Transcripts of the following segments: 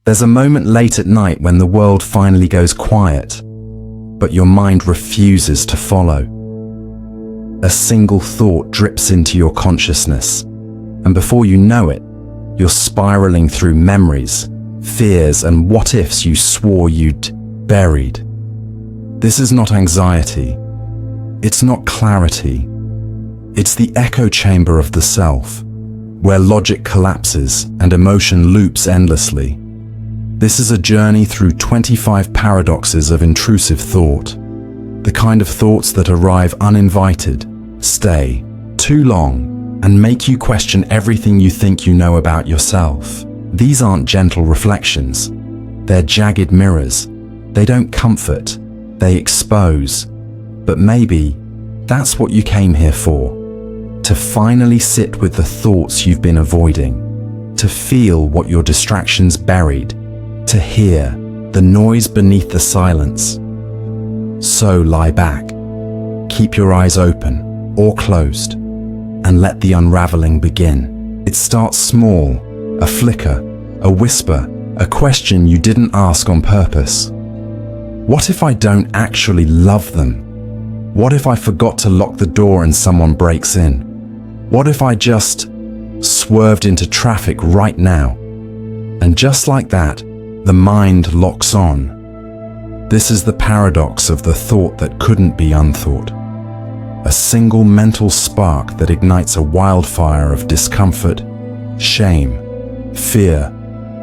There's a moment late at night when the world finally goes quiet, but your mind refuses to follow. A single thought drips into your consciousness, and before you know it, you're spiraling through memories, fears, and what-ifs you swore you'd buried. This is not anxiety. It's not clarity. It's the echo chamber of the self, where logic collapses and emotion loops endlessly. This is a journey through 25 paradoxes of intrusive thought, the kind of thoughts that arrive uninvited, stay too long, and make you question everything you think you know about yourself. These aren't gentle reflections. They're jagged mirrors. They don't comfort, they expose. But maybe that's what you came here for. To finally sit with the thoughts you've been avoiding, to feel what your distractions buried, to hear the noise beneath the silence. So lie back, keep your eyes open or closed, and let the unraveling begin. It starts small, a flicker, a whisper, a question you didn't ask on purpose. What if I don't actually love them? What if I forgot to lock the door and someone breaks in? What if I just swerved into traffic right now? And just like that, the mind locks on. This is the paradox of the thought that couldn't be unthought. A single mental spark that ignites a wildfire of discomfort, shame, fear,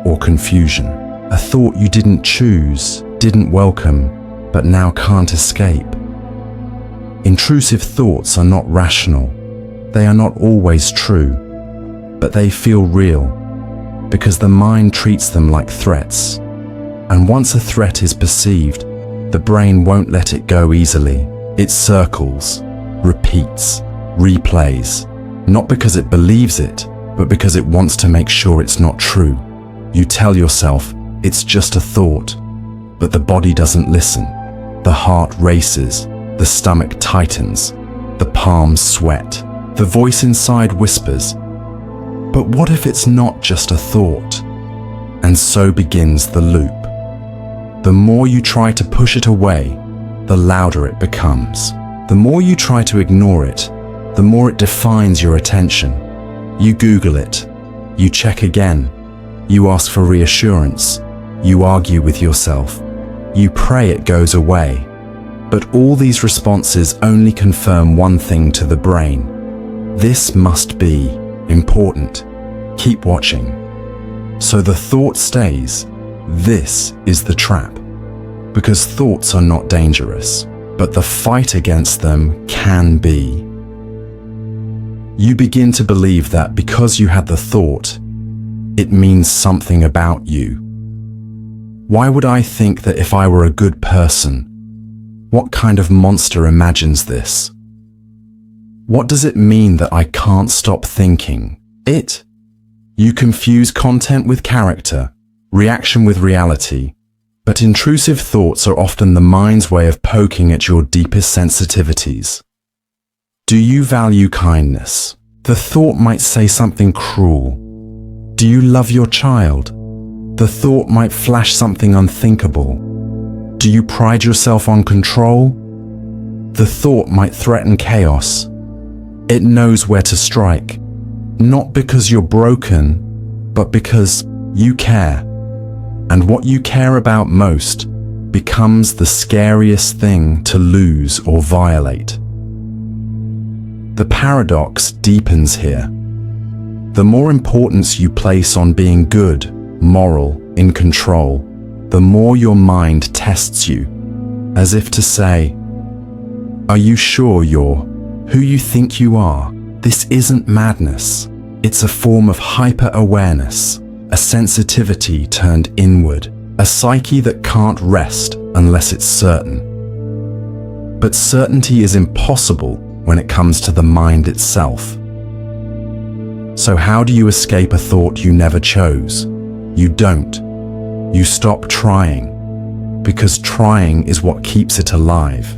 or confusion. A thought you didn't choose, didn't welcome, but now can't escape. Intrusive thoughts are not rational. They are not always true, but they feel real because the mind treats them like threats. And once a threat is perceived, the brain won't let it go easily. It circles, repeats, replays, not because it believes it, but because it wants to make sure it's not true. You tell yourself it's just a thought, but the body doesn't listen. The heart races, the stomach tightens, the palms sweat. The voice inside whispers, but what if it's not just a thought? And so begins the loop. The more you try to push it away, the louder it becomes. The more you try to ignore it, the more it defines your attention. You Google it, you check again, you ask for reassurance, you argue with yourself, you pray it goes away. But all these responses only confirm one thing to the brain. This must be important. Keep watching. So the thought stays. This is the trap. Because thoughts are not dangerous, but the fight against them can be. You begin to believe that because you had the thought, it means something about you. Why would I think that if I were a good person? What kind of monster imagines this? What does it mean that I can't stop thinking? You confuse content with character, reaction with reality, but intrusive thoughts are often the mind's way of poking at your deepest sensitivities. Do you value kindness? The thought might say something cruel. Do you love your child? The thought might flash something unthinkable. Do you pride yourself on control? The thought might threaten chaos. It knows where to strike, not because you're broken, but because you care. And what you care about most becomes the scariest thing to lose or violate. The paradox deepens here. The more importance you place on being good, moral, in control, the more your mind tests you, as if to say, are you sure you're who you think you are? This isn't madness. It's a form of hyper-awareness, a sensitivity turned inward, a psyche that can't rest unless it's certain. But certainty is impossible when it comes to the mind itself. So how do you escape a thought you never chose? You don't. You stop trying, because trying is what keeps it alive.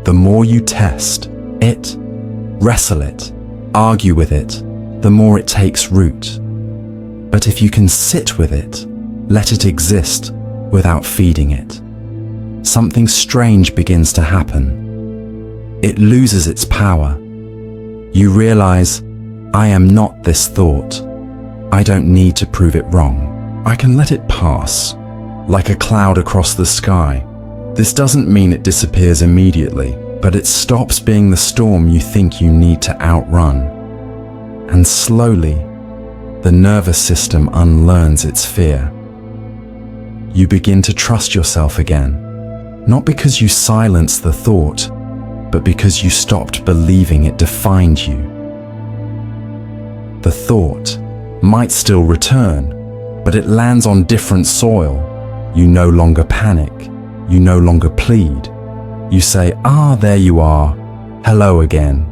The more you test it, wrestle it, argue with it, the more it takes root. But if you can sit with it, let it exist without feeding it, something strange begins to happen. It loses its power. You realize, I am not this thought. I don't need to prove it wrong. I can let it pass, like a cloud across the sky. This doesn't mean it disappears immediately, but it stops being the storm you think you need to outrun. And slowly, the nervous system unlearns its fear. You begin to trust yourself again, not because you silenced the thought, but because you stopped believing it defined you. The thought might still return, but it lands on different soil. You no longer panic. You no longer plead. You say, there you are. Hello again.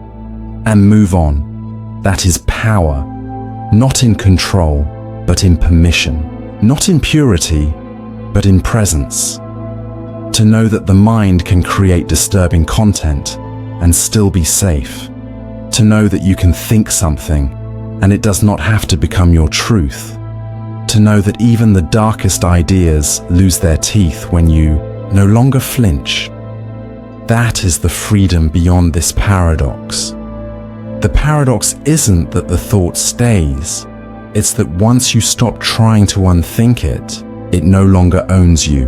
And move on. That is power. Not in control, but in permission. Not in purity, but in presence. To know that the mind can create disturbing content and still be safe. To know that you can think something and it does not have to become your truth. To know that even the darkest ideas lose their teeth when you no longer flinch. That is the freedom beyond this paradox. The paradox isn't that the thought stays. It's that once you stop trying to unthink it, it no longer owns you.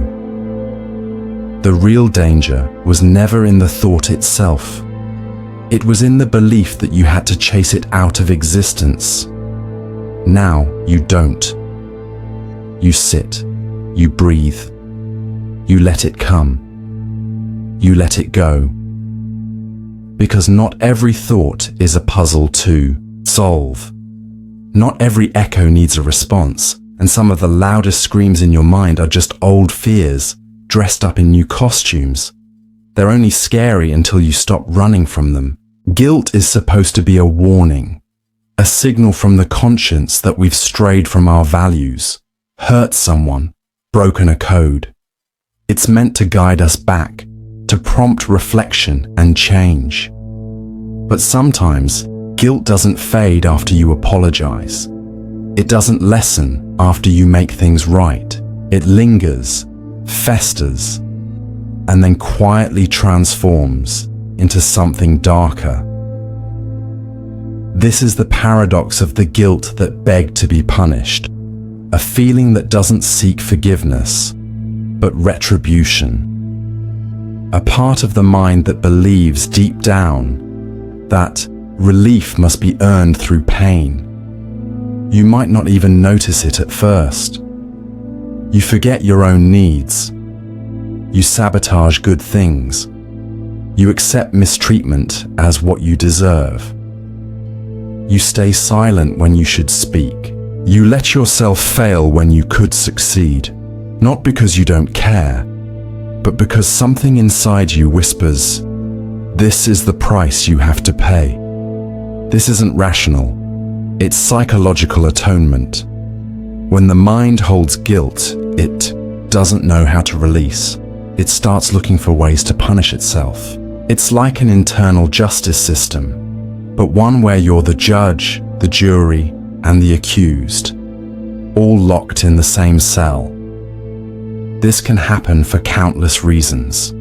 The real danger was never in the thought itself. It was in the belief that you had to chase it out of existence. Now you don't. You sit, you breathe, you let it come, you let it go. Because not every thought is a puzzle to solve. Not every echo needs a response, and some of the loudest screams in your mind are just old fears dressed up in new costumes. They're only scary until you stop running from them. Guilt is supposed to be a warning, a signal from the conscience that we've strayed from our values, hurt someone, broken a code. It's meant to guide us back, to prompt reflection and change. But sometimes, guilt doesn't fade after you apologize. It doesn't lessen after you make things right. It lingers, festers, and then quietly transforms into something darker. This is the paradox of the guilt that begged to be punished, a feeling that doesn't seek forgiveness, but retribution. A part of the mind that believes deep down that relief must be earned through pain. You might not even notice it at first. You forget your own needs. You sabotage good things. You accept mistreatment as what you deserve. You stay silent when you should speak. You let yourself fail when you could succeed, not because you don't care, but because something inside you whispers, this is the price you have to pay. This isn't rational. It's psychological atonement. When the mind holds guilt, it doesn't know how to release. It starts looking for ways to punish itself. It's like an internal justice system, but one where you're the judge, the jury, and the accused, all locked in the same cell. This can happen for countless reasons.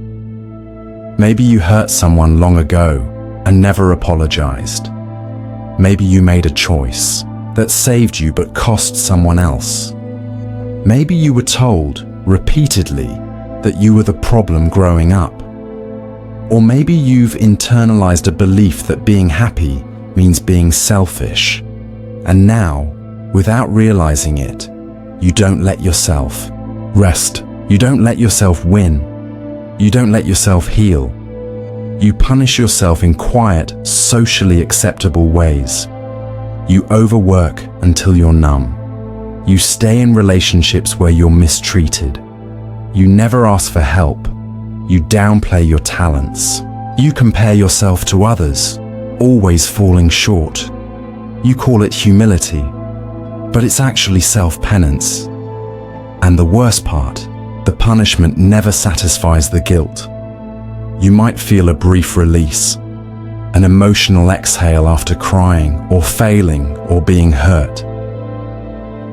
Maybe you hurt someone long ago and never apologized. Maybe you made a choice that saved you but cost someone else. Maybe you were told repeatedly that you were the problem growing up. Or maybe you've internalized a belief that being happy means being selfish. And now, without realizing it, you don't let yourself rest. You don't let yourself win. You don't let yourself heal. You punish yourself in quiet, socially acceptable ways. You overwork until you're numb. You stay in relationships where you're mistreated. You never ask for help. You downplay your talents. You compare yourself to others, always falling short. You call it humility, but it's actually self-penance. And the worst part, the punishment never satisfies the guilt. You might feel a brief release, an emotional exhale after crying or failing or being hurt.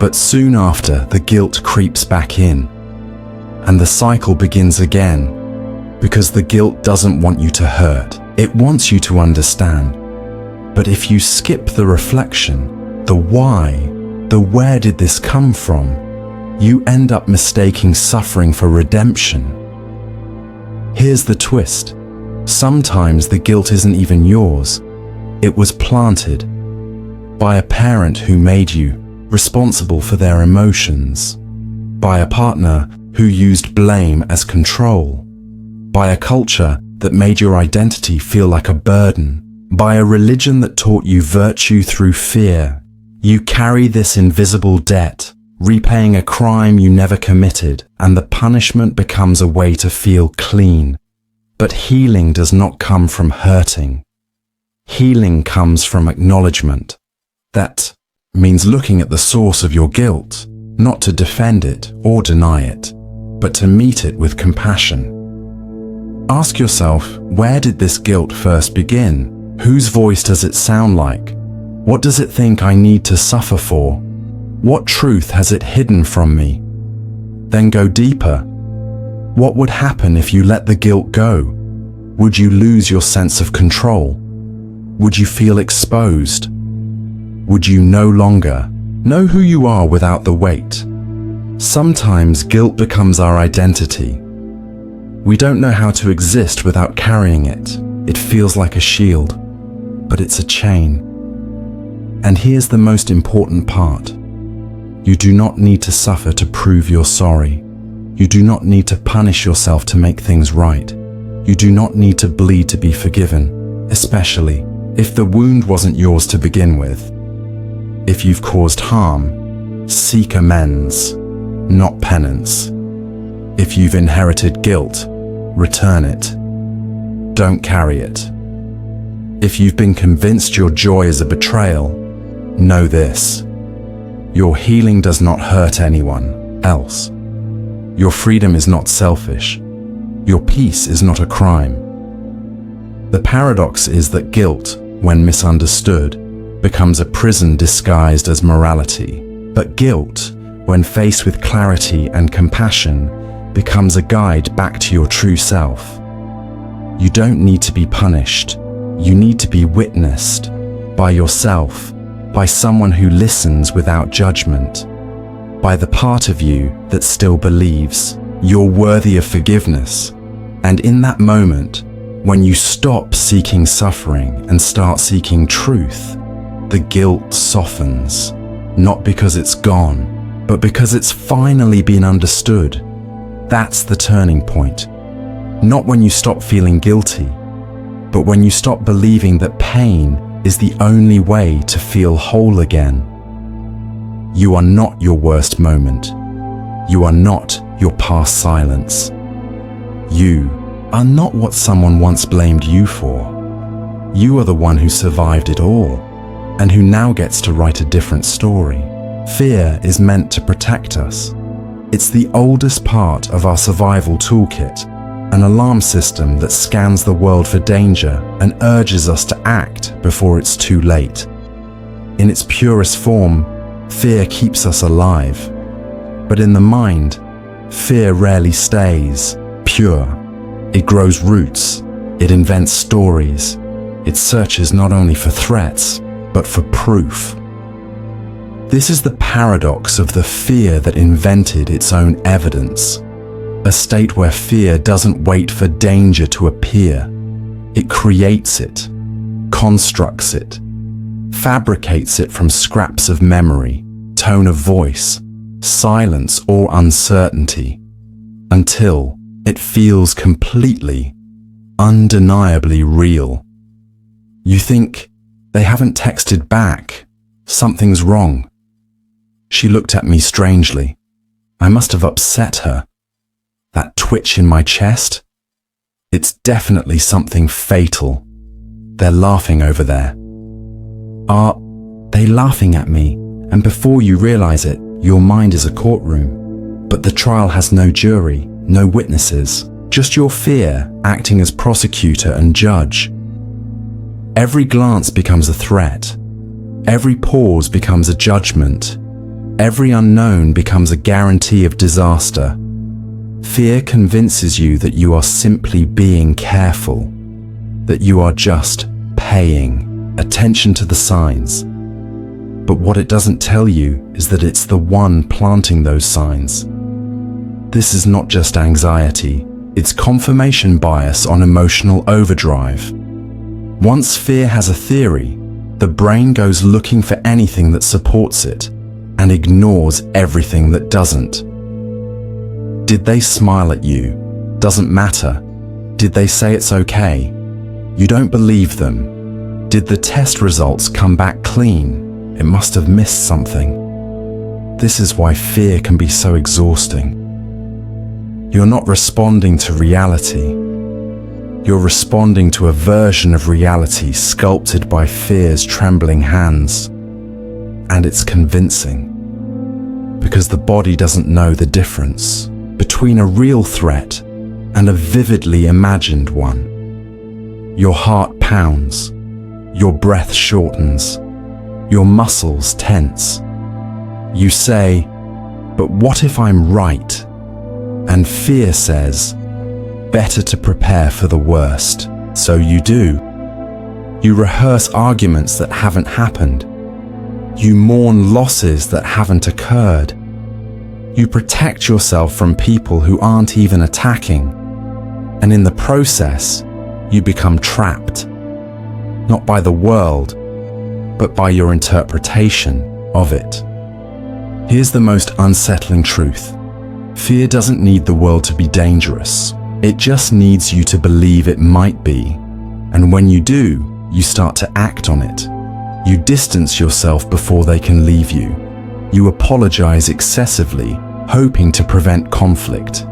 But soon after, the guilt creeps back in, and the cycle begins again, because the guilt doesn't want you to hurt. It wants you to understand. But if you skip the reflection, the why, the where did this come from, you end up mistaking suffering for redemption. Here's the twist. Sometimes the guilt isn't even yours. It was planted by a parent who made you responsible for their emotions, by a partner who used blame as control, by a culture that made your identity feel like a burden, by a religion that taught you virtue through fear. You carry this invisible debt, repaying a crime you never committed, and the punishment becomes a way to feel clean. But healing does not come from hurting. Healing comes from acknowledgement. That means looking at the source of your guilt, not to defend it or deny it, but to meet it with compassion. Ask yourself, where did this guilt first begin? Whose voice does it sound like? What does it think I need to suffer for? What truth has it hidden from me? Then go deeper. What would happen if you let the guilt go? Would you lose your sense of control? Would you feel exposed? Would you no longer know who you are without the weight? Sometimes guilt becomes our identity. We don't know how to exist without carrying it. It feels like a shield, but it's a chain. And here's the most important part. You do not need to suffer to prove you're sorry. You do not need to punish yourself to make things right. You do not need to bleed to be forgiven, especially if the wound wasn't yours to begin with. If you've caused harm, seek amends, not penance. If you've inherited guilt, return it. Don't carry it. If you've been convinced your joy is a betrayal, know this. Your healing does not hurt anyone else. Your freedom is not selfish. Your peace is not a crime. The paradox is that guilt, when misunderstood, becomes a prison disguised as morality. But guilt, when faced with clarity and compassion, becomes a guide back to your true self. You don't need to be punished. You need to be witnessed by yourself, by someone who listens without judgment, by the part of you that still believes you're worthy of forgiveness. And in that moment, when you stop seeking suffering and start seeking truth, the guilt softens, not because it's gone, but because it's finally been understood. That's the turning point. Not when you stop feeling guilty, but when you stop believing that pain is the only way to feel whole again. You are not your worst moment. You are not your past silence. You are not what someone once blamed you for. You are the one who survived it all, and who now gets to write a different story. Fear is meant to protect us. It's the oldest part of our survival toolkit, an alarm system that scans the world for danger and urges us to act before it's too late. In its purest form, fear keeps us alive. But in the mind, fear rarely stays pure. It grows roots, it invents stories, it searches not only for threats, but for proof. This is the paradox of the fear that invented its own evidence. A state where fear doesn't wait for danger to appear. It creates it, constructs it, fabricates it from scraps of memory, tone of voice, silence or uncertainty, until it feels completely, undeniably real. You think, they haven't texted back. Something's wrong. She looked at me strangely. I must have upset her. That twitch in my chest? It's definitely something fatal. They're laughing over there. Are they laughing at me? And before you realize it, your mind is a courtroom. But the trial has no jury, no witnesses, just your fear acting as prosecutor and judge. Every glance becomes a threat. Every pause becomes a judgment. Every unknown becomes a guarantee of disaster. Fear convinces you that you are simply being careful, that you are just paying attention to the signs. But what it doesn't tell you is that it's the one planting those signs. This is not just anxiety, it's confirmation bias on emotional overdrive. Once fear has a theory, the brain goes looking for anything that supports it and ignores everything that doesn't. Did they smile at you? Doesn't matter. Did they say it's okay? You don't believe them. Did the test results come back clean? It must have missed something. This is why fear can be so exhausting. You're not responding to reality. You're responding to a version of reality sculpted by fear's trembling hands. And it's convincing, because the body doesn't know the difference between a real threat and a vividly imagined one. Your heart pounds, your breath shortens, your muscles tense. You say, "But what if I'm right?" And fear says, "Better to prepare for the worst." So you do. You rehearse arguments that haven't happened. You mourn losses that haven't occurred. You protect yourself from people who aren't even attacking. And in the process, you become trapped. Not by the world, but by your interpretation of it. Here's the most unsettling truth. Fear doesn't need the world to be dangerous. It just needs you to believe it might be. And when you do, you start to act on it. You distance yourself before they can leave you. You apologize excessively, hoping to prevent conflict.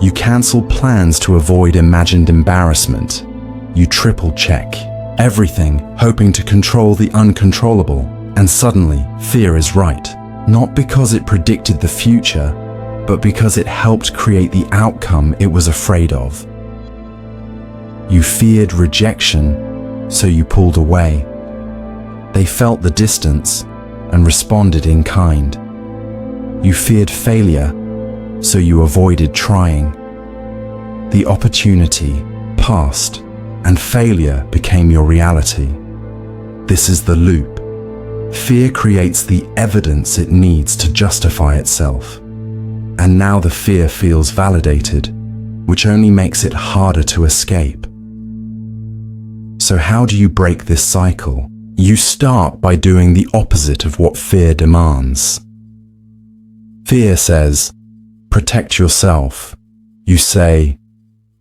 You cancel plans to avoid imagined embarrassment. You triple check everything, hoping to control the uncontrollable. And suddenly, fear is right. Not because it predicted the future, but because it helped create the outcome it was afraid of. You feared rejection, so you pulled away. They felt the distance and responded in kind. You feared failure, so you avoided trying. The opportunity passed, and failure became your reality. This is the loop. Fear creates the evidence it needs to justify itself. And now the fear feels validated, which only makes it harder to escape. So how do you break this cycle? You start by doing the opposite of what fear demands. Fear says, "Protect yourself." You say,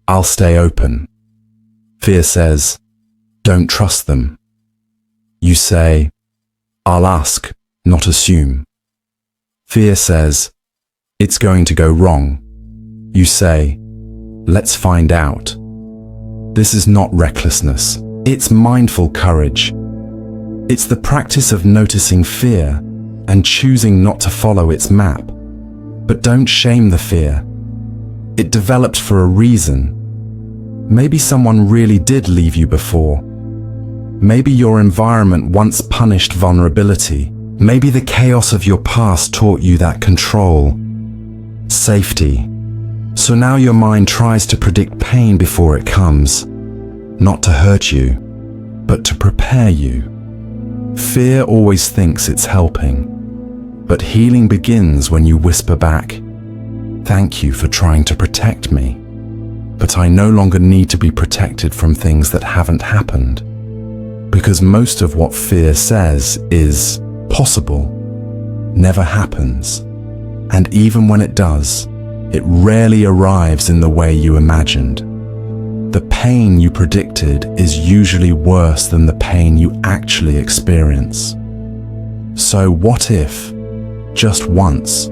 "I'll stay open." Fear says, "Don't trust them." You say, "I'll ask, not assume." Fear says, "It's going to go wrong." You say, "Let's find out." This is not recklessness. It's mindful courage. It's the practice of noticing fear and choosing not to follow its map. But don't shame the fear. It developed for a reason. Maybe someone really did leave you before. Maybe your environment once punished vulnerability. Maybe the chaos of your past taught you that control, safety. So now your mind tries to predict pain before it comes, not to hurt you, but to prepare you. Fear always thinks it's helping, but healing begins when you whisper back, "Thank you for trying to protect me, but I no longer need to be protected from things that haven't happened." Because most of what fear says is possible, never happens. And even when it does, it rarely arrives in the way you imagined. The pain you predicted is usually worse than the pain you actually experience. So what if, just once,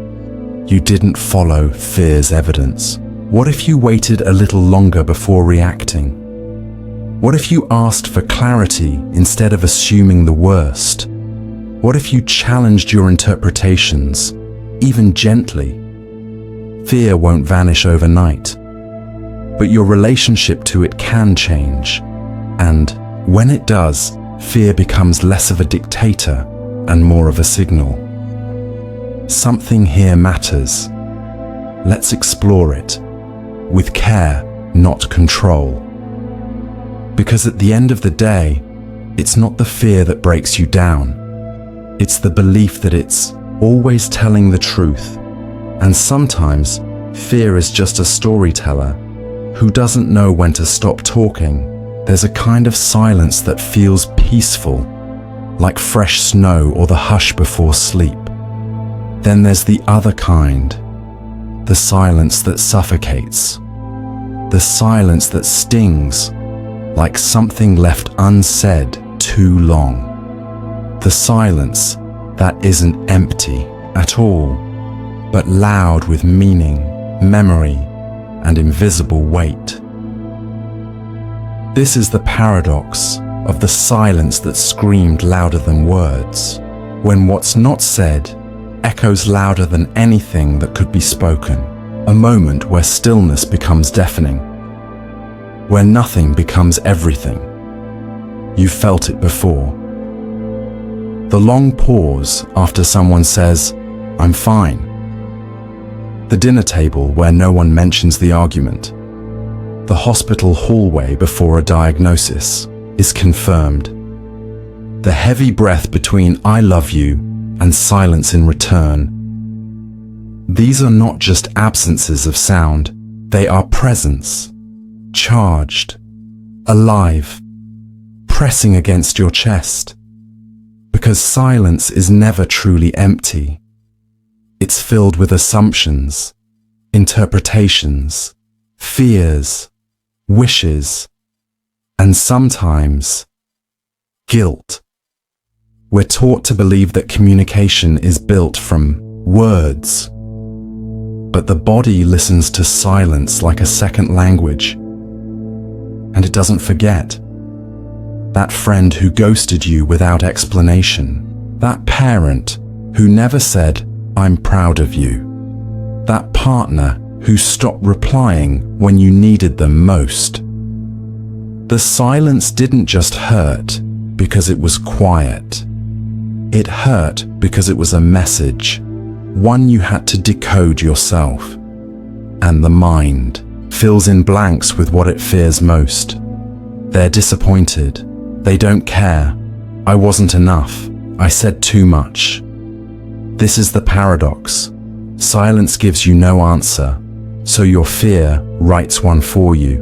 you didn't follow fear's evidence? What if you waited a little longer before reacting? What if you asked for clarity instead of assuming the worst? What if you challenged your interpretations, even gently? Fear won't vanish overnight, but your relationship to it can change. And when it does, fear becomes less of a dictator and more of a signal. something here matters. Let's explore it, with care, not control. Because at the end of the day, it's not the fear that breaks you down. It's the belief that it's always telling the truth. And sometimes, fear is just a storyteller who doesn't know when to stop talking. There's a kind of silence that feels peaceful, like fresh snow or the hush before sleep. Then there's the other kind, the silence that suffocates, the silence that stings, like something left unsaid too long. The silence that isn't empty at all, but loud with meaning, memory, and invisible weight. This is the paradox of the silence that screamed louder than words, when what's not said echoes louder than anything that could be spoken. A moment where stillness becomes deafening, where nothing becomes everything. You've felt it before. The long pause after someone says, "I'm fine." The dinner table where no one mentions the argument. The hospital hallway before a diagnosis is confirmed. The heavy breath between "I love you" and silence in return. These are not just absences of sound, they are presence, charged, alive, pressing against your chest. Because silence is never truly empty. It's filled with assumptions, interpretations, fears, wishes, and sometimes guilt. We're taught to believe that communication is built from words, but the body listens to silence like a second language, and it doesn't forget. That friend who ghosted you without explanation, that parent who never said, "I'm proud of you," that partner who stopped replying when you needed them most. The silence didn't just hurt because it was quiet. It hurt because it was a message, one you had to decode yourself. And the mind fills in blanks with what it fears most. They're disappointed. They don't care. I wasn't enough. I said too much. This is the paradox. Silence gives you no answer, so your fear writes one for you.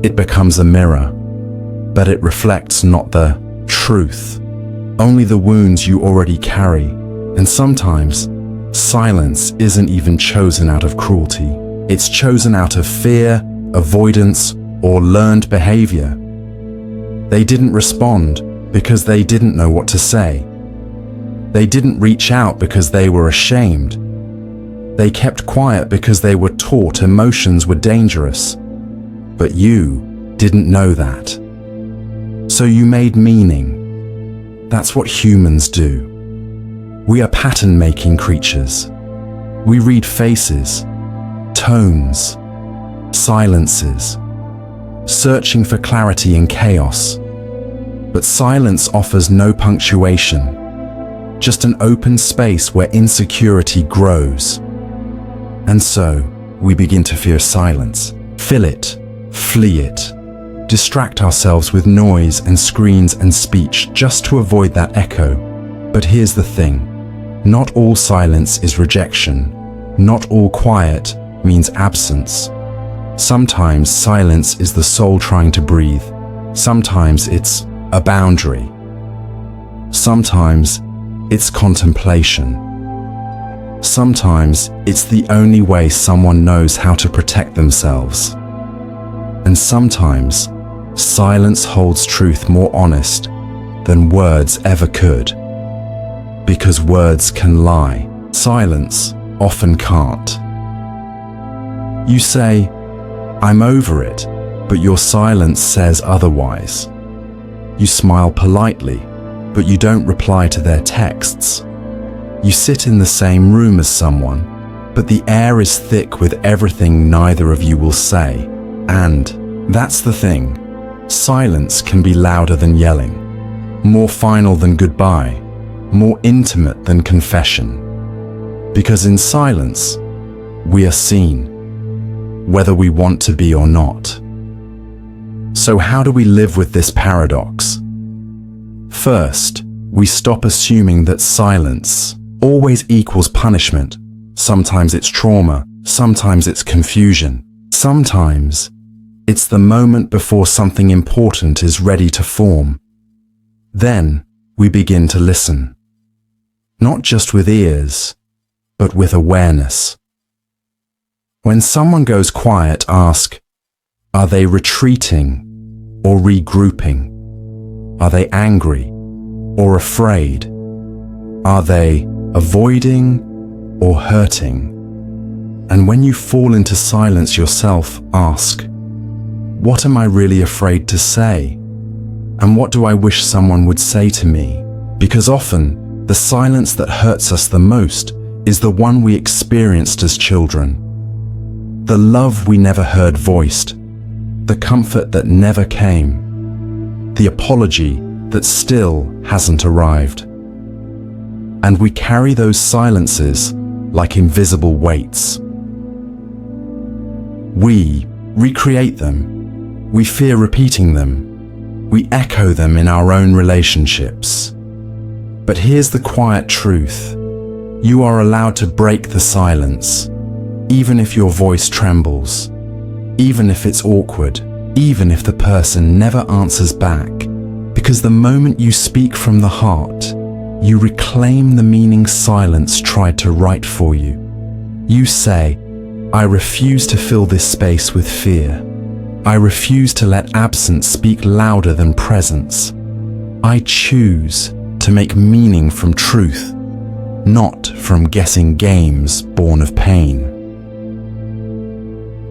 It becomes a mirror, but it reflects not the truth, only the wounds you already carry. And sometimes, silence isn't even chosen out of cruelty. It's chosen out of fear, avoidance, or learned behavior. They didn't respond because they didn't know what to say. They didn't reach out because they were ashamed. They kept quiet because they were taught emotions were dangerous. But you didn't know that. So you made meaning. That's what humans do. We are pattern-making creatures. We read faces, tones, silences, searching for clarity in chaos. But silence offers no punctuation, just an open space where insecurity grows. And so, we begin to fear silence, fill it, flee it, distract ourselves with noise and screens and speech just to avoid that echo. But here's the thing, not all silence is rejection, not all quiet means absence. Sometimes silence is the soul trying to breathe. Sometimes it's a boundary. Sometimes it's contemplation. Sometimes it's the only way someone knows how to protect themselves. And sometimes silence holds truth more honest than words ever could. Because words can lie, silence often can't. You say, "I'm over it," but your silence says otherwise. You smile politely, but you don't reply to their texts. You sit in the same room as someone, but the air is thick with everything neither of you will say. And that's the thing. Silence can be louder than yelling, more final than goodbye, more intimate than confession. Because in silence, we are seen, whether we want to be or not. So how do we live with this paradox? First, we stop assuming that silence always equals punishment. Sometimes it's trauma, sometimes it's confusion, sometimes it's the moment before something important is ready to form. Then we begin to listen, not just with ears, but with awareness. When someone goes quiet, ask, are they retreating or regrouping? Are they angry or afraid? Are they avoiding or hurting? And when you fall into silence yourself, ask, what am I really afraid to say? And what do I wish someone would say to me? Because often, the silence that hurts us the most is the one we experienced as children. The love we never heard voiced, the comfort that never came, the apology that still hasn't arrived. And we carry those silences like invisible weights. We recreate them. We fear repeating them. We echo them in our own relationships. But here's the quiet truth. You are allowed to break the silence, even if your voice trembles, even if it's awkward, even if the person never answers back. Because the moment you speak from the heart, you reclaim the meaning silence tried to write for you. You say, I refuse to fill this space with fear. I refuse to let absence speak louder than presence. I choose to make meaning from truth, not from guessing games born of pain.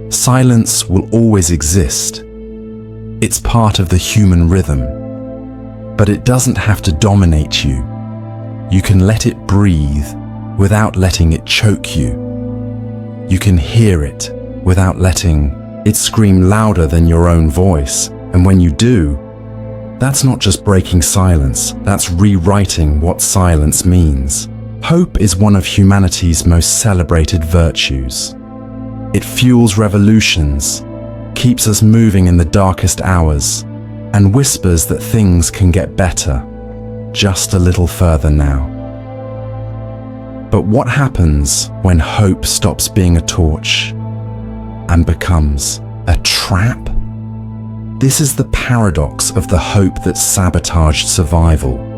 Silence will always exist. It's part of the human rhythm, but it doesn't have to dominate you. You can let it breathe without letting it choke you. You can hear it without letting it scream louder than your own voice. And when you do, that's not just breaking silence, that's rewriting what silence means. Hope is one of humanity's most celebrated virtues. It fuels revolutions, keeps us moving in the darkest hours, and whispers that things can get better, just a little further now. But what happens when hope stops being a torch and becomes a trap? This is the paradox of the hope that sabotaged survival.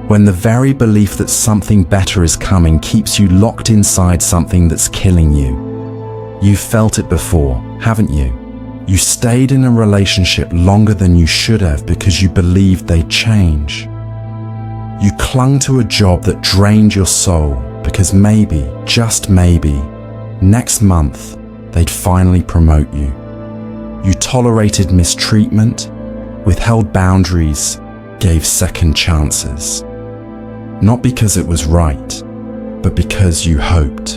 When the very belief that something better is coming keeps you locked inside something that's killing you. You've felt it before, haven't you? You stayed in a relationship longer than you should have because you believed they'd change. You clung to a job that drained your soul because maybe, just maybe, next month they'd finally promote you. You tolerated mistreatment, withheld boundaries, gave second chances. Not because it was right, but because you hoped.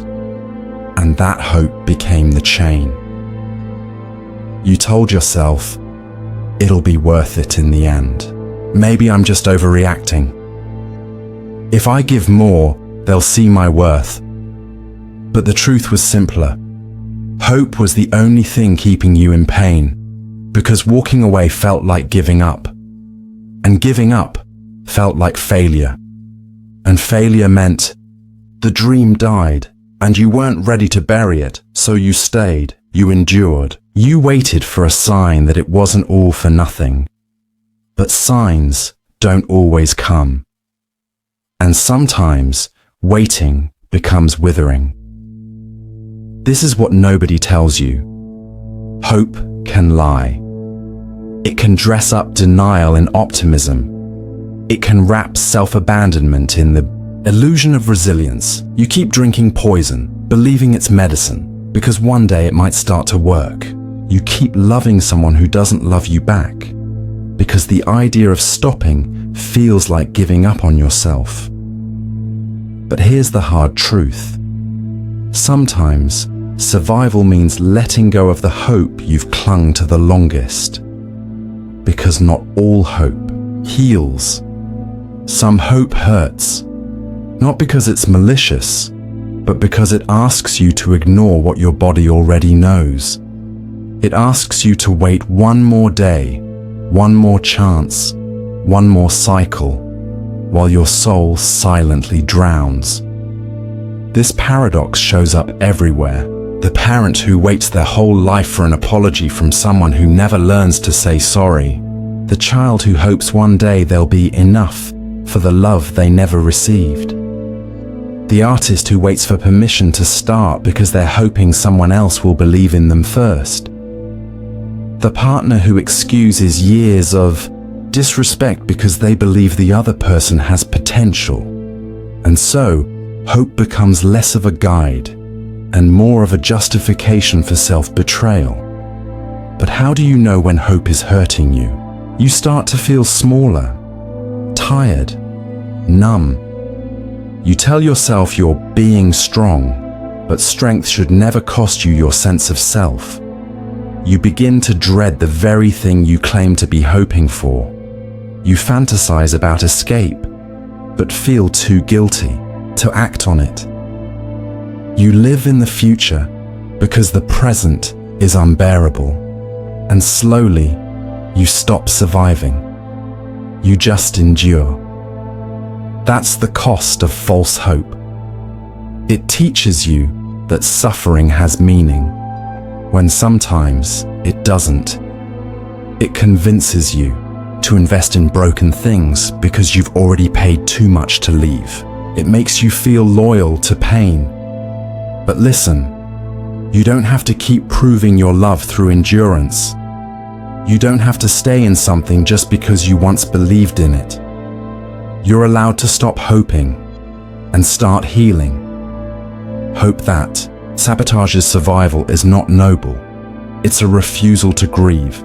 And that hope became the chain. You told yourself, it'll be worth it in the end. Maybe I'm just overreacting. If I give more, they'll see my worth. But the truth was simpler. Hope was the only thing keeping you in pain, because walking away felt like giving up. And giving up felt like failure. And failure meant the dream died, and you weren't ready to bury it, so you stayed, you endured. You waited for a sign that it wasn't all for nothing. But signs don't always come. And sometimes waiting becomes withering. This is what nobody tells you. Hope can lie. It can dress up denial in optimism. It can wrap self-abandonment in the illusion of resilience. You keep drinking poison, believing it's medicine, because one day it might start to work. You keep loving someone who doesn't love you back, because the idea of stopping feels like giving up on yourself. But here's the hard truth. Sometimes, survival means letting go of the hope you've clung to the longest. Because not all hope heals. Some hope hurts, not because it's malicious, but because it asks you to ignore what your body already knows. It asks you to wait one more day, one more chance, one more cycle, while your soul silently drowns. This paradox shows up everywhere. The parent who waits their whole life for an apology from someone who never learns to say sorry. The child who hopes one day they'll be enough for the love they never received. The artist who waits for permission to start because they're hoping someone else will believe in them first. The partner who excuses years of disrespect because they believe the other person has potential. And so, hope becomes less of a guide and more of a justification for self-betrayal. But how do you know when hope is hurting you? You start to feel smaller, tired, numb. You tell yourself you're being strong, but strength should never cost you your sense of self. You begin to dread the very thing you claim to be hoping for. You fantasize about escape, but feel too guilty to act on it. You live in the future because the present is unbearable, and slowly you stop surviving. You just endure. That's the cost of false hope. It teaches you that suffering has meaning, when sometimes it doesn't. It convinces you to invest in broken things because you've already paid too much to leave. It makes you feel loyal to pain. But listen, you don't have to keep proving your love through endurance. You don't have to stay in something just because you once believed in it. You're allowed to stop hoping and start healing. Hope that Sabotaged's survival is not noble. It's a refusal to grieve.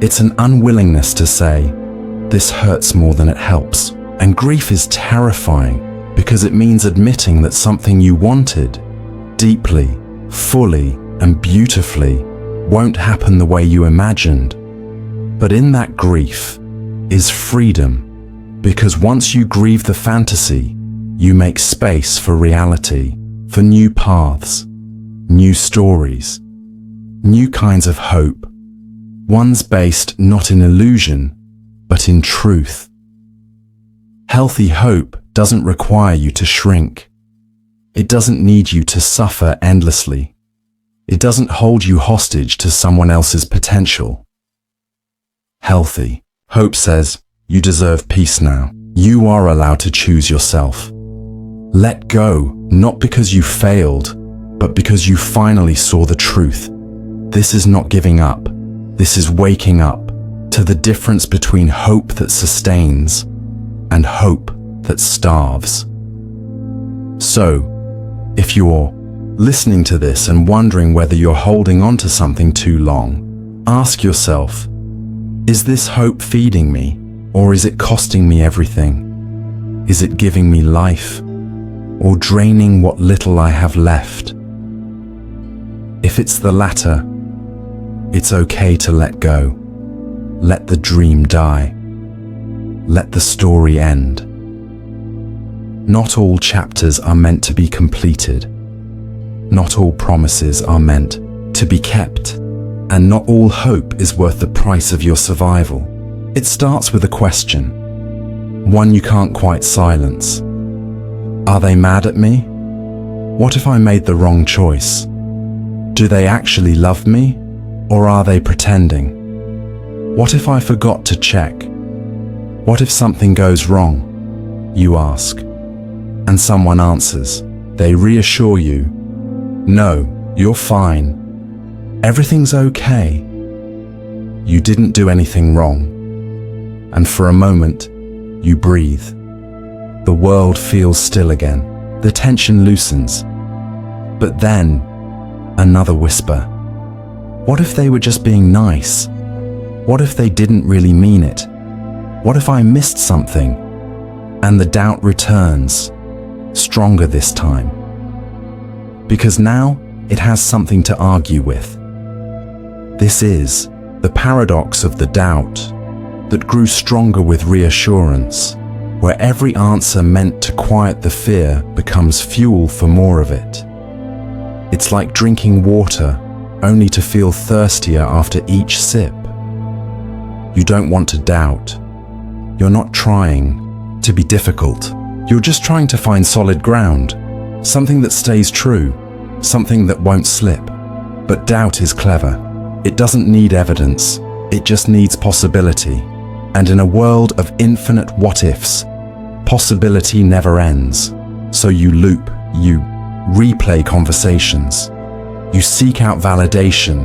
It's an unwillingness to say, this hurts more than it helps. And grief is terrifying because it means admitting that something you wanted deeply, fully, and beautifully won't happen the way you imagined. But in that grief is freedom, because once you grieve the fantasy, you make space for reality, for new paths, new stories, new kinds of hope, ones based not in illusion, but in truth. Healthy hope doesn't require you to shrink. It doesn't need you to suffer endlessly. It doesn't hold you hostage to someone else's potential. Healthy hope says, you deserve peace now. You are allowed to choose yourself. Let go, not because you failed, but because you finally saw the truth. This is not giving up. This is waking up to the difference between hope that sustains and hope that starves. So, if you're listening to this and wondering whether you're holding on to something too long, ask yourself, is this hope feeding me, or is it costing me everything? Is it giving me life, or draining what little I have left? If it's the latter, it's okay to let go. Let the dream die. Let the story end. Not all chapters are meant to be completed. Not all promises are meant to be kept. And not all hope is worth the price of your survival. It starts with a question, one you can't quite silence. Are they mad at me? What if I made the wrong choice? Do they actually love me, or are they pretending? What if I forgot to check? What if something goes wrong? You ask, and someone answers. They reassure you, no, you're fine. Everything's okay. You didn't do anything wrong. And for a moment, you breathe. The world feels still again. The tension loosens. But then, another whisper. What if they were just being nice? What if they didn't really mean it? What if I missed something? And the doubt returns, stronger this time. Because now, it has something to argue with. This is the paradox of the doubt that grew stronger with reassurance, where every answer meant to quiet the fear becomes fuel for more of it. It's like drinking water, only to feel thirstier after each sip. You don't want to doubt. You're not trying to be difficult. You're just trying to find solid ground, something that stays true, something that won't slip. But doubt is clever. It doesn't need evidence. It just needs possibility. And in a world of infinite what-ifs, possibility never ends. So you loop, you replay conversations. You seek out validation.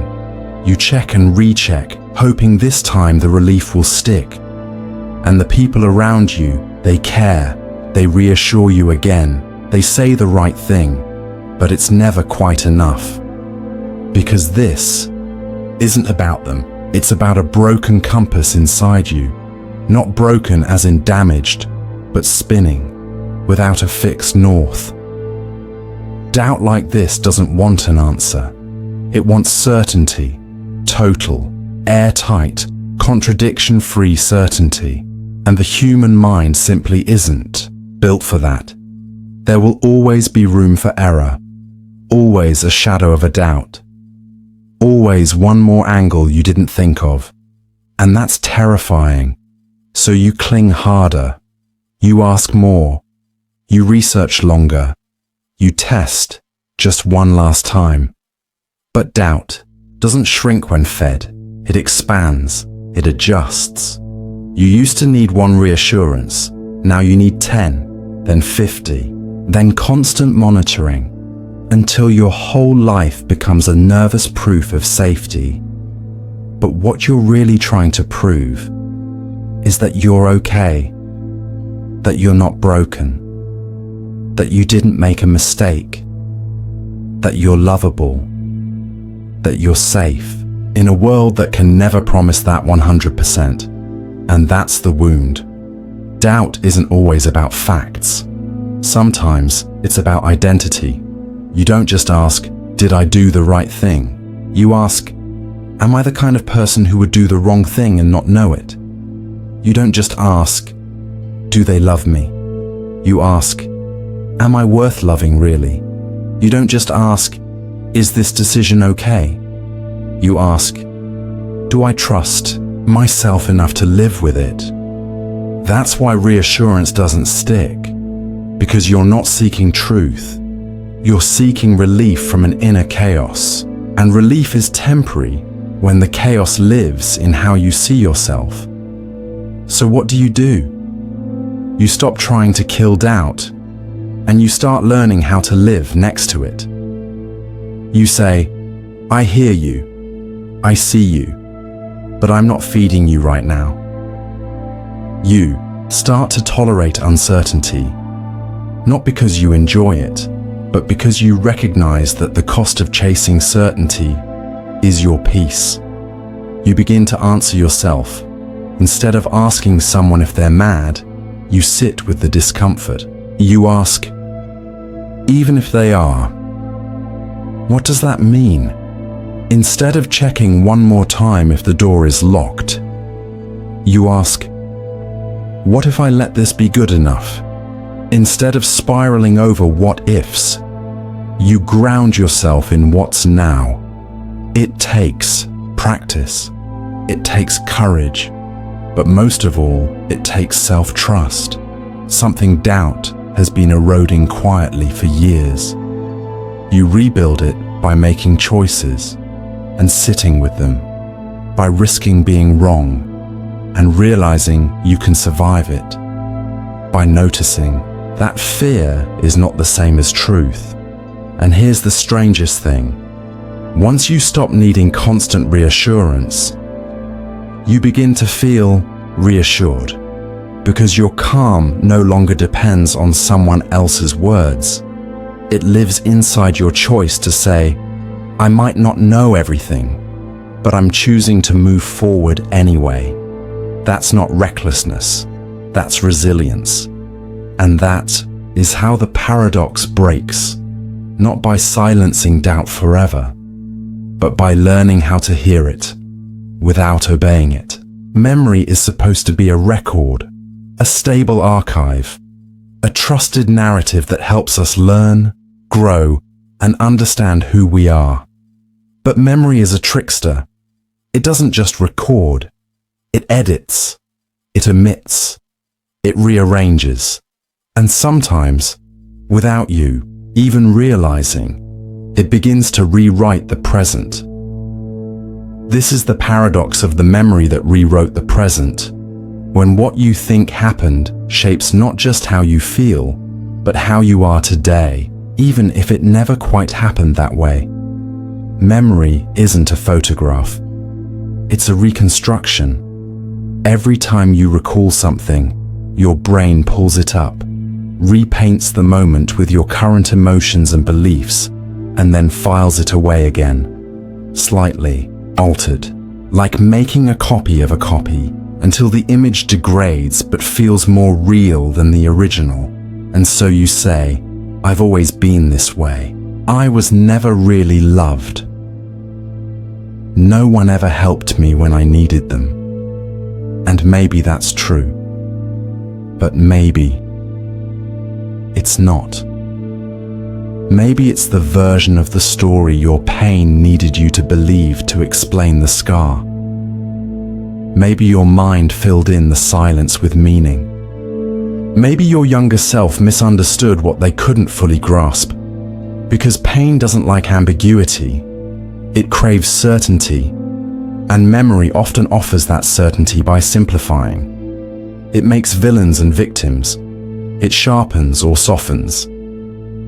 You check and recheck, hoping this time the relief will stick. And the people around you, they care. They reassure you again. They say the right thing. But it's never quite enough. Because this isn't about them. It's about a broken compass inside you. Not broken as in damaged, but spinning, without a fixed north. Doubt like this doesn't want an answer. It wants certainty, total, airtight, contradiction-free certainty. And the human mind simply isn't built for that. There will always be room for error, always a shadow of a doubt, always one more angle you didn't think of. And that's terrifying. So you cling harder, you ask more, you research longer, you test just one last time. But doubt doesn't shrink when fed, it expands, it adjusts. You used to need one reassurance, now you need 10, then 50, then constant monitoring, until your whole life becomes a nervous proof of safety. But what you're really trying to prove is that you're okay, that you're not broken, that you didn't make a mistake, that you're lovable, that you're safe, in a world that can never promise that 100%. And that's the wound. Doubt isn't always about facts. Sometimes it's about identity. You don't just ask, did I do the right thing? You ask, am I the kind of person who would do the wrong thing and not know it? You don't just ask, do they love me? You ask, am I worth loving really? You don't just ask, is this decision okay? You ask, do I trust myself enough to live with it? That's why reassurance doesn't stick, because you're not seeking truth. You're seeking relief from an inner chaos, and relief is temporary when the chaos lives in how you see yourself. So what do? You stop trying to kill doubt, and you start learning how to live next to it. You say, I hear you, I see you, but I'm not feeding you right now. You start to tolerate uncertainty, not because you enjoy it, but because you recognize that the cost of chasing certainty is your peace. You begin to answer yourself. Instead of asking someone if they're mad, you sit with the discomfort. You ask, even if they are, what does that mean? Instead of checking one more time if the door is locked, you ask, what if I let this be good enough? Instead of spiraling over what ifs, you ground yourself in what's now. It takes practice. It takes courage. But most of all, it takes self-trust, something doubt has been eroding quietly for years. You rebuild it by making choices and sitting with them, by risking being wrong and realizing you can survive it, by noticing that fear is not the same as truth. And here's the strangest thing. Once you stop needing constant reassurance, you begin to feel reassured, because your calm no longer depends on someone else's words. It lives inside your choice to say, I might not know everything, but I'm choosing to move forward anyway. That's not recklessness, that's resilience. And that is how the paradox breaks, not by silencing doubt forever, but by learning how to hear it without obeying it. Memory is supposed to be a record, a stable archive, a trusted narrative that helps us learn, grow, and understand who we are. But memory is a trickster. It doesn't just record, it edits, it omits, it rearranges, and sometimes, without you even realizing, it begins to rewrite the present. This is the paradox of the memory that rewrote the present, when what you think happened shapes not just how you feel, but how you are today, even if it never quite happened that way. Memory isn't a photograph. It's a reconstruction. Every time you recall something, your brain pulls it up, repaints the moment with your current emotions and beliefs, and then files it away again, slightly altered, like making a copy of a copy, until the image degrades but feels more real than the original. And so you say, I've always been this way. I was never really loved. No one ever helped me when I needed them. And maybe that's true. But maybe it's not. Maybe it's the version of the story your pain needed you to believe to explain the scar. Maybe your mind filled in the silence with meaning. Maybe your younger self misunderstood what they couldn't fully grasp. Because pain doesn't like ambiguity. It craves certainty, and memory often offers that certainty by simplifying. It makes villains and victims. It sharpens or softens.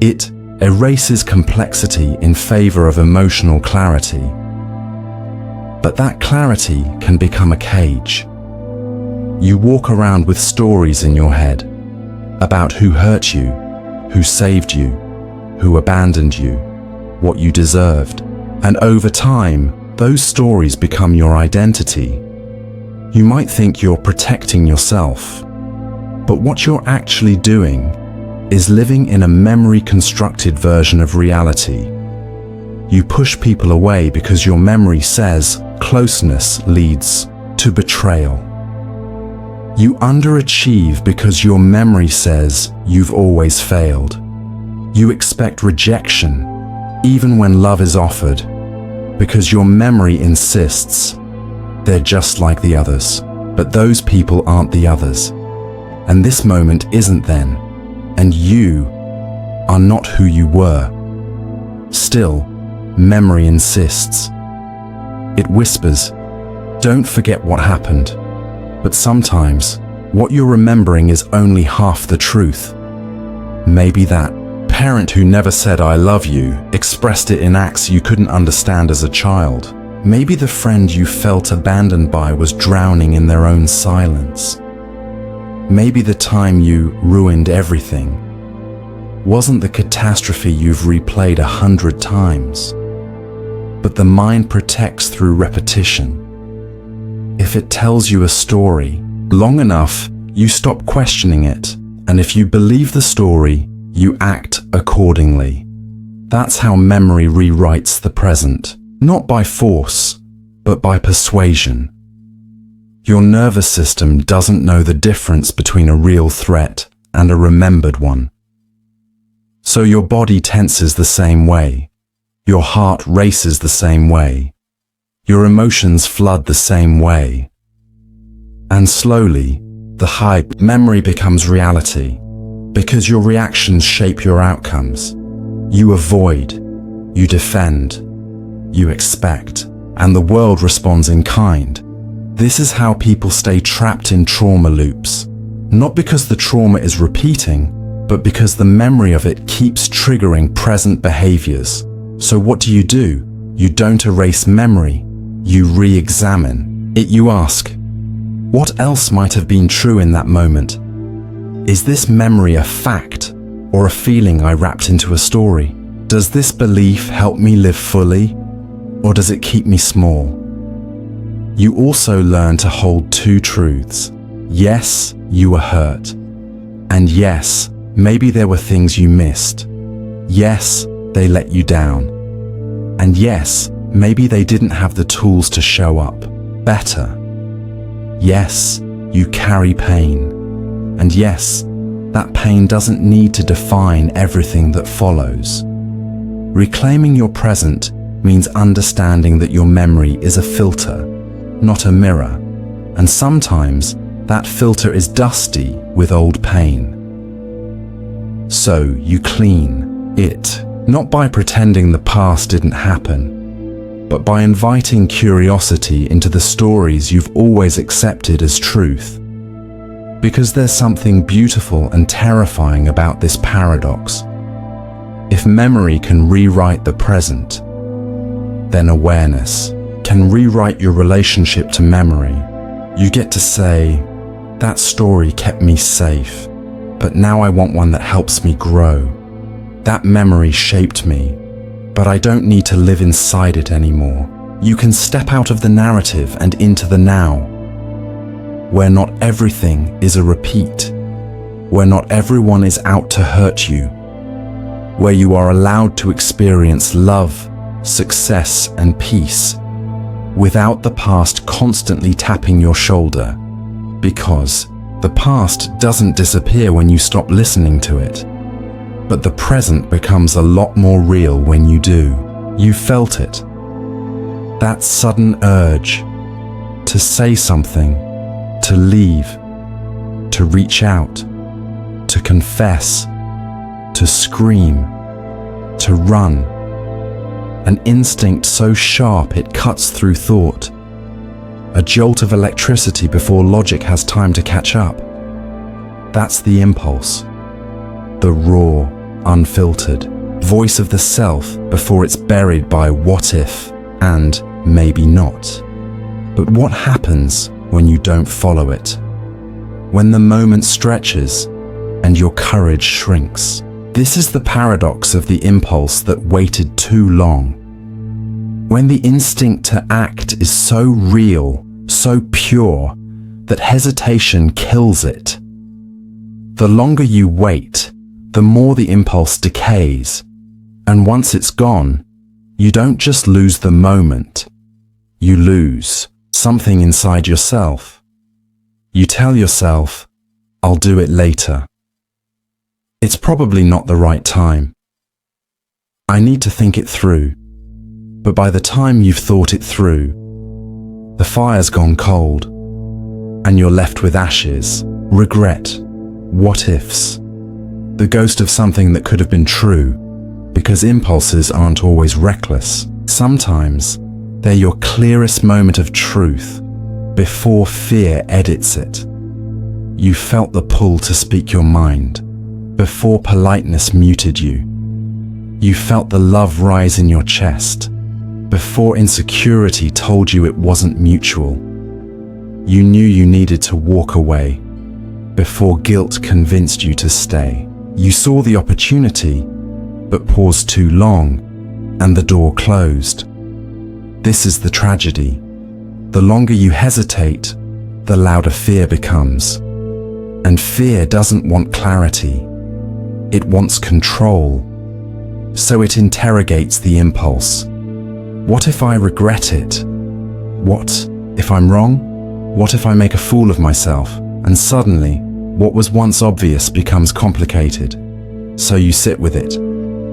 It erases complexity in favor of emotional clarity. But that clarity can become a cage. You walk around with stories in your head about who hurt you, who saved you, who abandoned you, what you deserved. And over time, those stories become your identity. You might think you're protecting yourself, but what you're actually doing is living in a memory-constructed version of reality. You push people away because your memory says closeness leads to betrayal. You underachieve because your memory says you've always failed. You expect rejection even when love is offered, because your memory insists they're just like the others, but those people aren't the others. And this moment isn't then, and you are not who you were. Still, memory insists. It whispers, don't forget what happened. But sometimes, what you're remembering is only half the truth. Maybe that parent who never said I love you expressed it in acts you couldn't understand as a child. Maybe the friend you felt abandoned by was drowning in their own silence. Maybe the time you ruined everything wasn't the catastrophe you've replayed 100 times, but the mind protects through repetition. If it tells you a story long enough, you stop questioning it, and if you believe the story, you act accordingly. That's how memory rewrites the present, not by force, but by persuasion. Your nervous system doesn't know the difference between a real threat and a remembered one. So your body tenses the same way. Your heart races the same way. Your emotions flood the same way. And slowly, the hype memory becomes reality, because your reactions shape your outcomes. You avoid, you defend, you expect, and the world responds in kind. This is how people stay trapped in trauma loops, not because the trauma is repeating, but because the memory of it keeps triggering present behaviors. So what do? You don't erase memory, you re-examine it. You ask, what else might have been true in that moment? Is this memory a fact or a feeling I wrapped into a story? Does this belief help me live fully, or does it keep me small? You also learn to hold two truths. Yes, you were hurt. And yes, maybe there were things you missed. Yes, they let you down. And yes, maybe they didn't have the tools to show up better. Yes, you carry pain. And yes, that pain doesn't need to define everything that follows. Reclaiming your present means understanding that your memory is a filter, not a mirror, and sometimes that filter is dusty with old pain. So you clean it, not by pretending the past didn't happen, but by inviting curiosity into the stories you've always accepted as truth. Because there's something beautiful and terrifying about this paradox. If memory can rewrite the present, then awareness can rewrite your relationship to memory. You get to say, that story kept me safe, but now I want one that helps me grow. That memory shaped me, but I don't need to live inside it anymore. You can step out of the narrative and into the now, where not everything is a repeat, where not everyone is out to hurt you, where you are allowed to experience love, success, and peace without the past constantly tapping your shoulder, because the past doesn't disappear when you stop listening to it, but the present becomes a lot more real when you do. You felt it. That sudden urge to say something, to leave, to reach out, to confess, to scream, to run. An instinct so sharp it cuts through thought. A jolt of electricity before logic has time to catch up. That's the impulse. The raw, unfiltered voice of the self before it's buried by what if and maybe not. But what happens when you don't follow it? When the moment stretches and your courage shrinks? This is the paradox of the impulse that waited too long. When the instinct to act is so real, so pure, that hesitation kills it. The longer you wait, the more the impulse decays. And once it's gone, you don't just lose the moment. You lose something inside yourself. You tell yourself, I'll do it later. It's probably not the right time. I need to think it through. But by the time you've thought it through, the fire's gone cold, and you're left with ashes, regret, what ifs, the ghost of something that could have been true, because impulses aren't always reckless. Sometimes they're your clearest moment of truth before fear edits it. You felt the pull to speak your mind before politeness muted you. You felt the love rise in your chest before insecurity told you it wasn't mutual. You knew you needed to walk away before guilt convinced you to stay. You saw the opportunity, but paused too long, and the door closed. This is the tragedy. The longer you hesitate, the louder fear becomes. And fear doesn't want clarity. It wants control. So it interrogates the impulse. What if I regret it? What if I'm wrong? What if I make a fool of myself? And suddenly, what was once obvious becomes complicated. So you sit with it.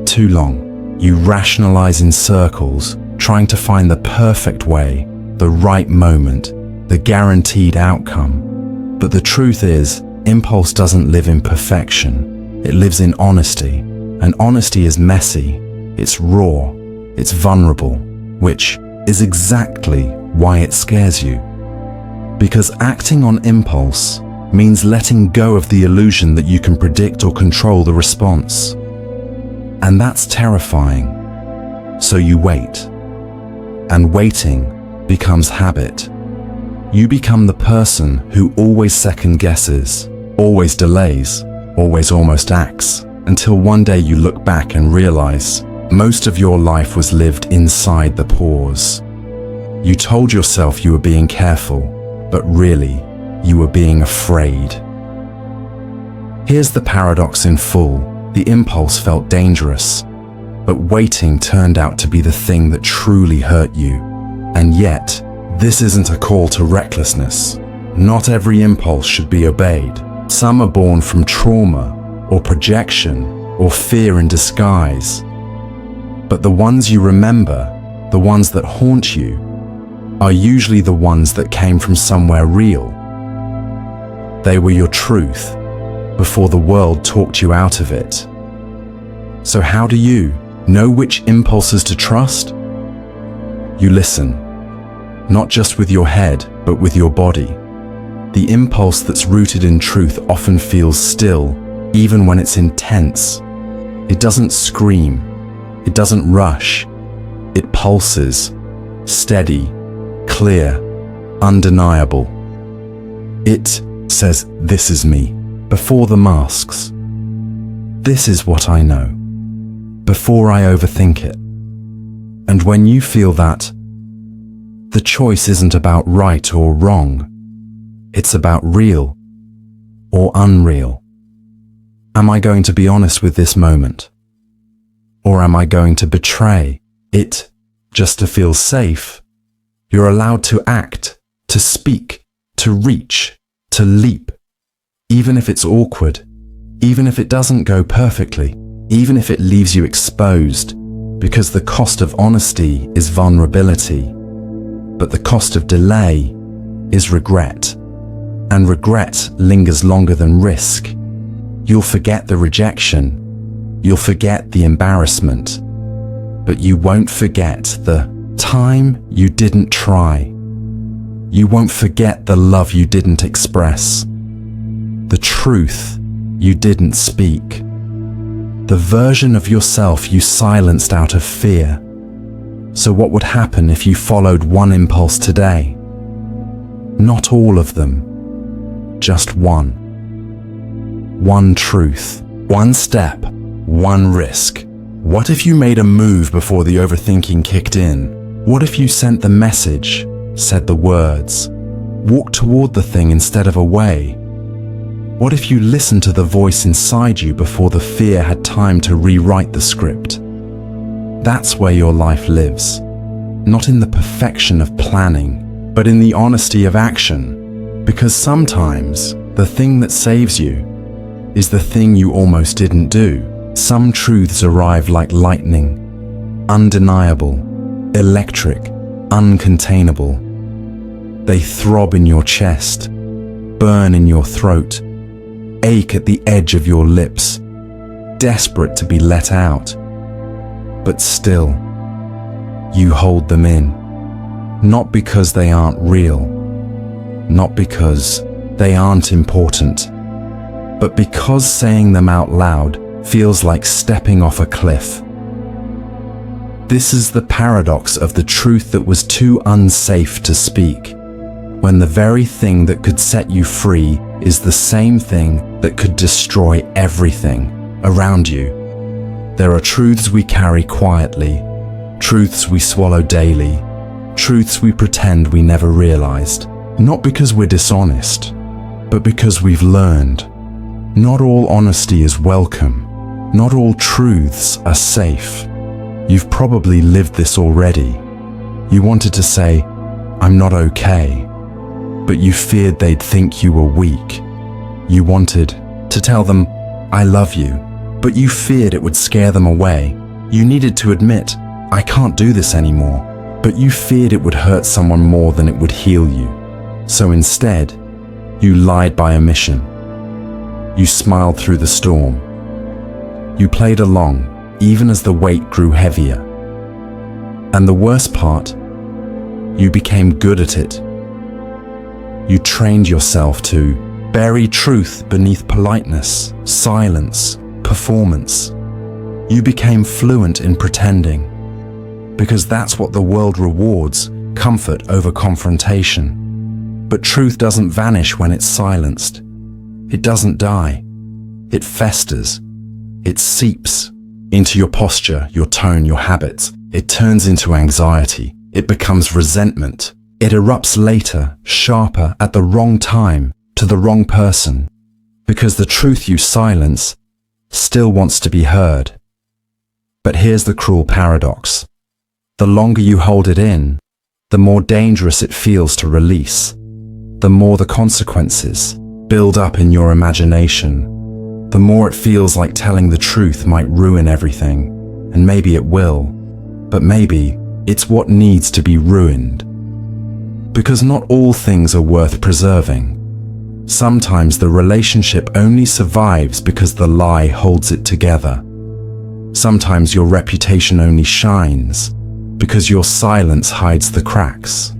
Too long. You rationalize in circles, trying to find the perfect way, the right moment, the guaranteed outcome. But the truth is, impulse doesn't live in perfection. It lives in honesty. And honesty is messy. It's raw. It's vulnerable, which is exactly why it scares you. Because acting on impulse means letting go of the illusion that you can predict or control the response. And that's terrifying. So you wait. And waiting becomes habit. You become the person who always second guesses, always delays, always almost acts, until one day you look back and realize most of your life was lived inside the pause. You told yourself you were being careful, but really, you were being afraid. Here's the paradox in full. The impulse felt dangerous, but waiting turned out to be the thing that truly hurt you. And yet, this isn't a call to recklessness. Not every impulse should be obeyed. Some are born from trauma or projection or fear in disguise. But the ones you remember, the ones that haunt you, are usually the ones that came from somewhere real. They were your truth before the world talked you out of it. So how do you know which impulses to trust? You listen, not just with your head, but with your body. The impulse that's rooted in truth often feels still, even when it's intense. It doesn't scream, it doesn't rush, it pulses, steady, clear, undeniable. It says, "This is me," before the masks. This is what I know, before I overthink it. And when you feel that, the choice isn't about right or wrong. It's about real or unreal. Am I going to be honest with this moment? Or am I going to betray it just to feel safe? You're allowed to act, to speak, to reach, to leap, even if it's awkward, even if it doesn't go perfectly, even if it leaves you exposed, because the cost of honesty is vulnerability, but the cost of delay is regret. And regret lingers longer than risk. You'll forget the rejection, you'll forget the embarrassment, but you won't forget the time you didn't try. You won't forget the love you didn't express, the truth you didn't speak, the version of yourself you silenced out of fear. So what would happen if you followed one impulse today? Not all of them. Just one. One truth, one step, one risk. What if you made a move before the overthinking kicked in? What if you sent the message, said the words, walked toward the thing instead of away? What if you listened to the voice inside you before the fear had time to rewrite the script? That's where your life lives. Not in the perfection of planning, but in the honesty of action. Because sometimes the thing that saves you is the thing you almost didn't do. Some truths arrive like lightning, undeniable, electric, uncontainable. They throb in your chest, burn in your throat, ache at the edge of your lips, desperate to be let out. But still, you hold them in, not because they aren't real, not because they aren't important, but because saying them out loud feels like stepping off a cliff. This is the paradox of the truth that was too unsafe to speak, when the very thing that could set you free is the same thing that could destroy everything around you. There are truths we carry quietly, truths we swallow daily, truths we pretend we never realized. Not because we're dishonest, but because we've learned. Not all honesty is welcome. Not all truths are safe. You've probably lived this already. You wanted to say, "I'm not okay," but you feared they'd think you were weak. You wanted to tell them, "I love you," but you feared it would scare them away. You needed to admit, "I can't do this anymore," but you feared it would hurt someone more than it would heal you. So instead, you lied by omission. You smiled through the storm. You played along, even as the weight grew heavier. And the worst part, you became good at it. You trained yourself to bury truth beneath politeness, silence, performance. You became fluent in pretending, because that's what the world rewards, comfort over confrontation. But truth doesn't vanish when it's silenced. It doesn't die. It festers. It seeps into your posture, your tone, your habits. It turns into anxiety. It becomes resentment. It erupts later, sharper, at the wrong time, to the wrong person, because the truth you silence still wants to be heard. But here's the cruel paradox. The longer you hold it in, the more dangerous it feels to release. The more the consequences. build up in your imagination, the more it feels like telling the truth might ruin everything. And maybe it will, but maybe it's what needs to be ruined. Because not all things are worth preserving. Sometimes the relationship only survives because the lie holds it together. Sometimes your reputation only shines because your silence hides the cracks.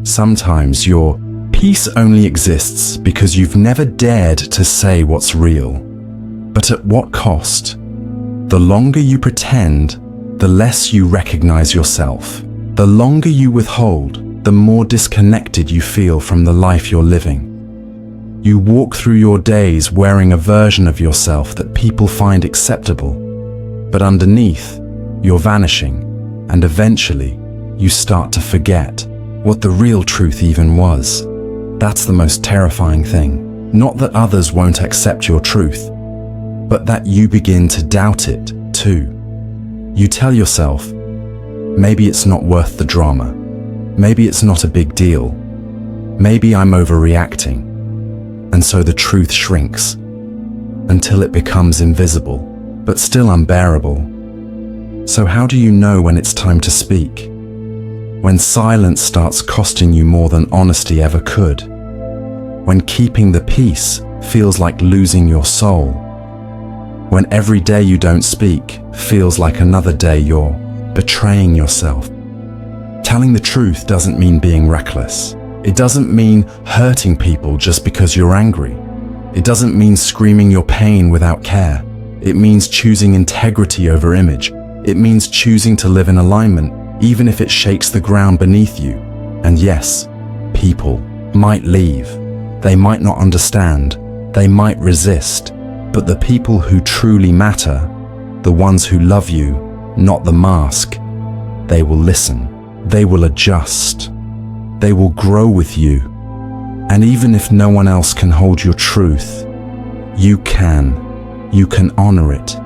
Sometimes your peace only exists because you've never dared to say what's real. But at what cost? The longer you pretend, the less you recognize yourself. The longer you withhold, the more disconnected you feel from the life you're living. You walk through your days wearing a version of yourself that people find acceptable, but underneath, you're vanishing, and eventually, you start to forget what the real truth even was. That's the most terrifying thing. Not that others won't accept your truth, but that you begin to doubt it too. You tell yourself, maybe it's not worth the drama. Maybe it's not a big deal. Maybe I'm overreacting. And so the truth shrinks until it becomes invisible, but still unbearable. So how do you know when it's time to speak? When silence starts costing you more than honesty ever could. When keeping the peace feels like losing your soul. When every day you don't speak feels like another day you're betraying yourself. Telling the truth doesn't mean being reckless. It doesn't mean hurting people just because you're angry. It doesn't mean screaming your pain without care. It means choosing integrity over image. It means choosing to live in alignment, even if it shakes the ground beneath you. And yes, people might leave. They might not understand. They might resist. But the people who truly matter, the ones who love you, not the mask, they will listen. They will adjust. They will grow with you. And even if no one else can hold your truth, you can. You can honor it.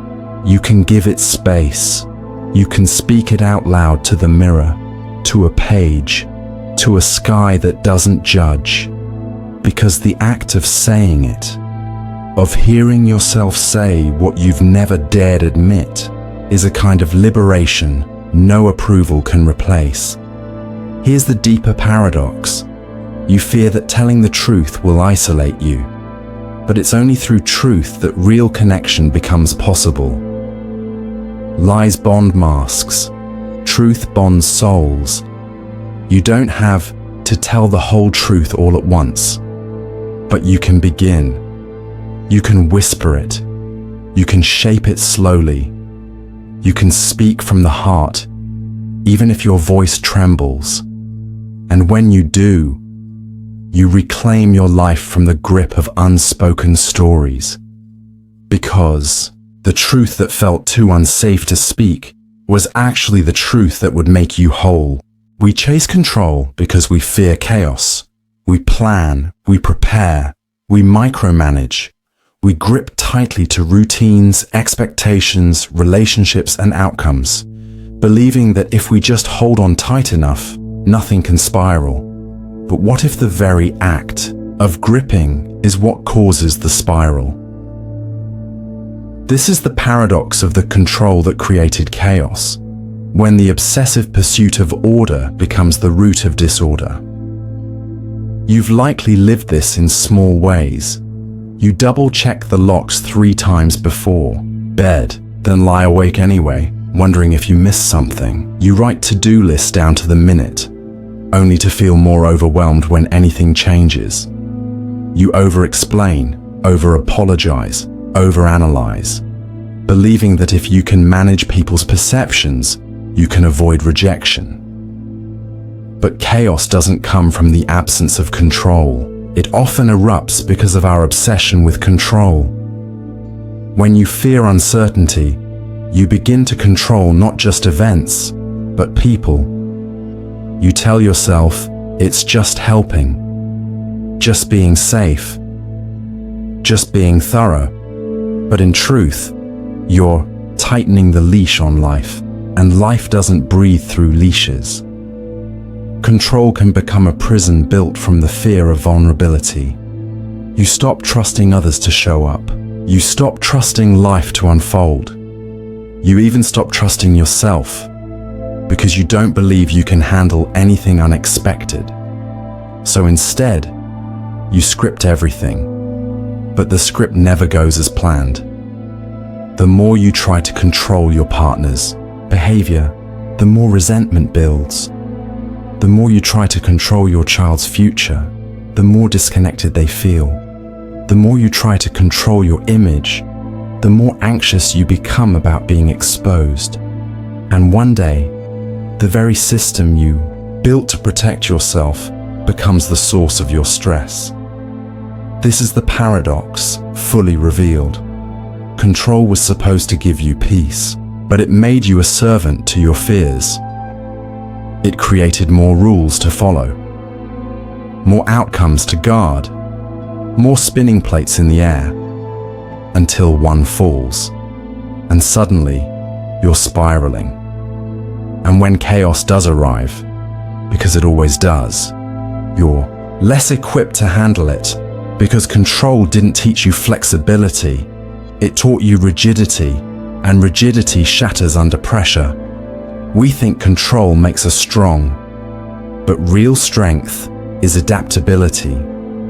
You can give it space. You can speak it out loud to the mirror, to a page, to a sky that doesn't judge. Because the act of saying it, of hearing yourself say what you've never dared admit, is a kind of liberation no approval can replace. Here's the deeper paradox. You fear that telling the truth will isolate you, but it's only through truth that real connection becomes possible. Lies bond masks. Truth bonds souls. You don't have to tell the whole truth all at once, but you can begin. You can whisper it. You can shape it slowly. You can speak from the heart, even if your voice trembles. And when you do, you reclaim your life from the grip of unspoken stories. Because the truth that felt too unsafe to speak was actually the truth that would make you whole. We chase control because we fear chaos. We plan, we prepare, we micromanage. We grip tightly to routines, expectations, relationships, and outcomes, believing that if we just hold on tight enough, nothing can spiral. But what if the very act of gripping is what causes the spiral? This is the paradox of the control that created chaos, when the obsessive pursuit of order becomes the root of disorder. You've likely lived this in small ways. You double-check the locks 3 times before bed, then lie awake anyway, wondering if you missed something. You write to-do lists down to the minute, only to feel more overwhelmed when anything changes. You over-explain, over-apologize, over-analyze, believing that if you can manage people's perceptions, you can avoid rejection. But chaos doesn't come from the absence of control. It often erupts because of our obsession with control. When you fear uncertainty, you begin to control not just events, but people. You tell yourself it's just helping, just being safe, just being thorough. But in truth, you're tightening the leash on life, and life doesn't breathe through leashes. Control can become a prison built from the fear of vulnerability. You stop trusting others to show up. You stop trusting life to unfold. You even stop trusting yourself because you don't believe you can handle anything unexpected. So instead, you script everything, but the script never goes as planned. The more you try to control your partner's behavior, the more resentment builds. The more you try to control your child's future, the more disconnected they feel. The more you try to control your image, the more anxious you become about being exposed. And one day, the very system you built to protect yourself becomes the source of your stress. This is the paradox fully revealed. Control was supposed to give you peace, but it made you a servant to your fears. It created more rules to follow, more outcomes to guard, more spinning plates in the air, until one falls, and suddenly you're spiraling. And when chaos does arrive, because it always does, you're less equipped to handle it, because control didn't teach you flexibility, it taught you rigidity, and rigidity shatters under pressure. We think control makes us strong, but real strength is adaptability.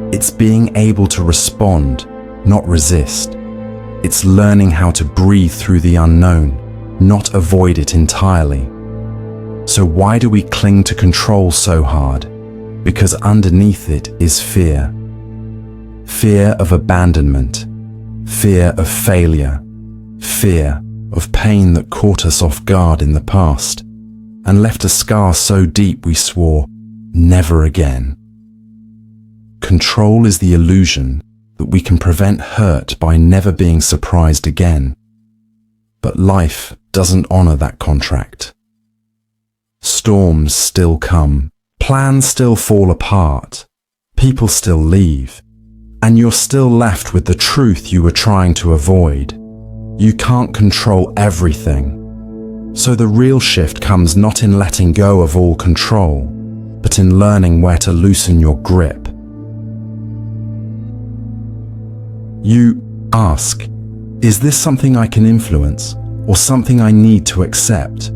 It's being able to respond, not resist. It's learning how to breathe through the unknown, not avoid it entirely. So why do we cling to control so hard? Because underneath it is fear. Fear of abandonment, fear of failure, fear of pain that caught us off guard in the past and left a scar so deep we swore, never again. Control is the illusion that we can prevent hurt by never being surprised again. But life doesn't honor that contract. Storms still come, plans still fall apart, people still leave, and you're still left with the truth you were trying to avoid. You can't control everything. So the real shift comes not in letting go of all control, but in learning where to loosen your grip. You ask, is this something I can influence or something I need to accept?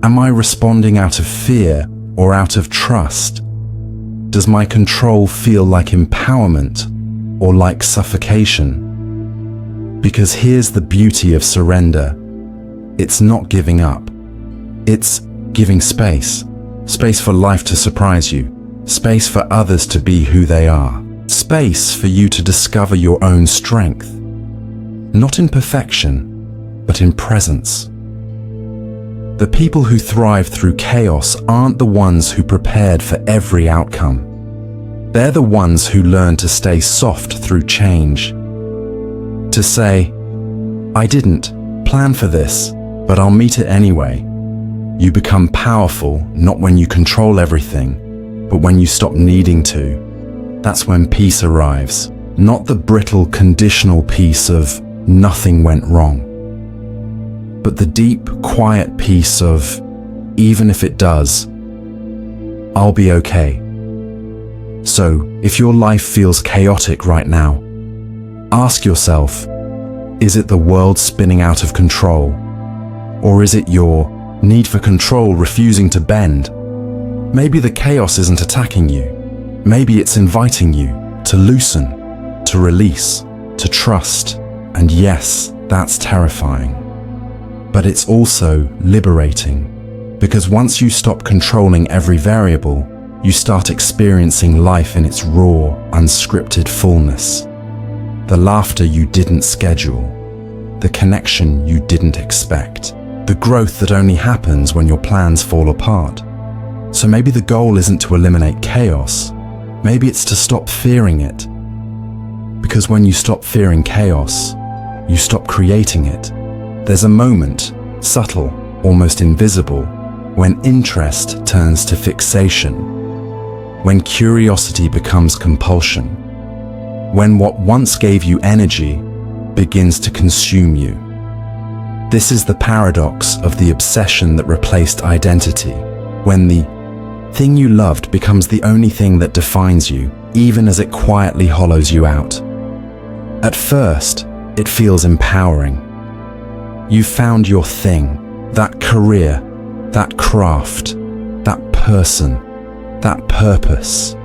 Am I responding out of fear or out of trust? Does my control feel like empowerment or like suffocation? Because here's the beauty of surrender. It's not giving up. It's giving space. Space for life to surprise you. Space for others to be who they are. Space for you to discover your own strength. Not in perfection, but in presence. The people who thrive through chaos aren't the ones who prepared for every outcome. They're the ones who learn to stay soft through change. To say, I didn't plan for this, but I'll meet it anyway. You become powerful not when you control everything, but when you stop needing to. That's when peace arrives, not the brittle conditional peace of nothing went wrong, but the deep, quiet peace of even if it does, I'll be okay. So, if your life feels chaotic right now, ask yourself, is it the world spinning out of control? Or is it your need for control refusing to bend? Maybe the chaos isn't attacking you. Maybe it's inviting you to loosen, to release, to trust. And yes, that's terrifying. But it's also liberating, because once you stop controlling every variable, you start experiencing life in its raw, unscripted fullness. The laughter you didn't schedule, the connection you didn't expect, the growth that only happens when your plans fall apart. So maybe the goal isn't to eliminate chaos, maybe it's to stop fearing it. Because when you stop fearing chaos, you stop creating it. There's a moment, subtle, almost invisible, when interest turns to fixation, when curiosity becomes compulsion, when what once gave you energy begins to consume you. This is the paradox of the obsession that replaced identity, when the thing you loved becomes the only thing that defines you, even as it quietly hollows you out. At first, it feels empowering. You found your thing, that career, that craft, that person, that purpose.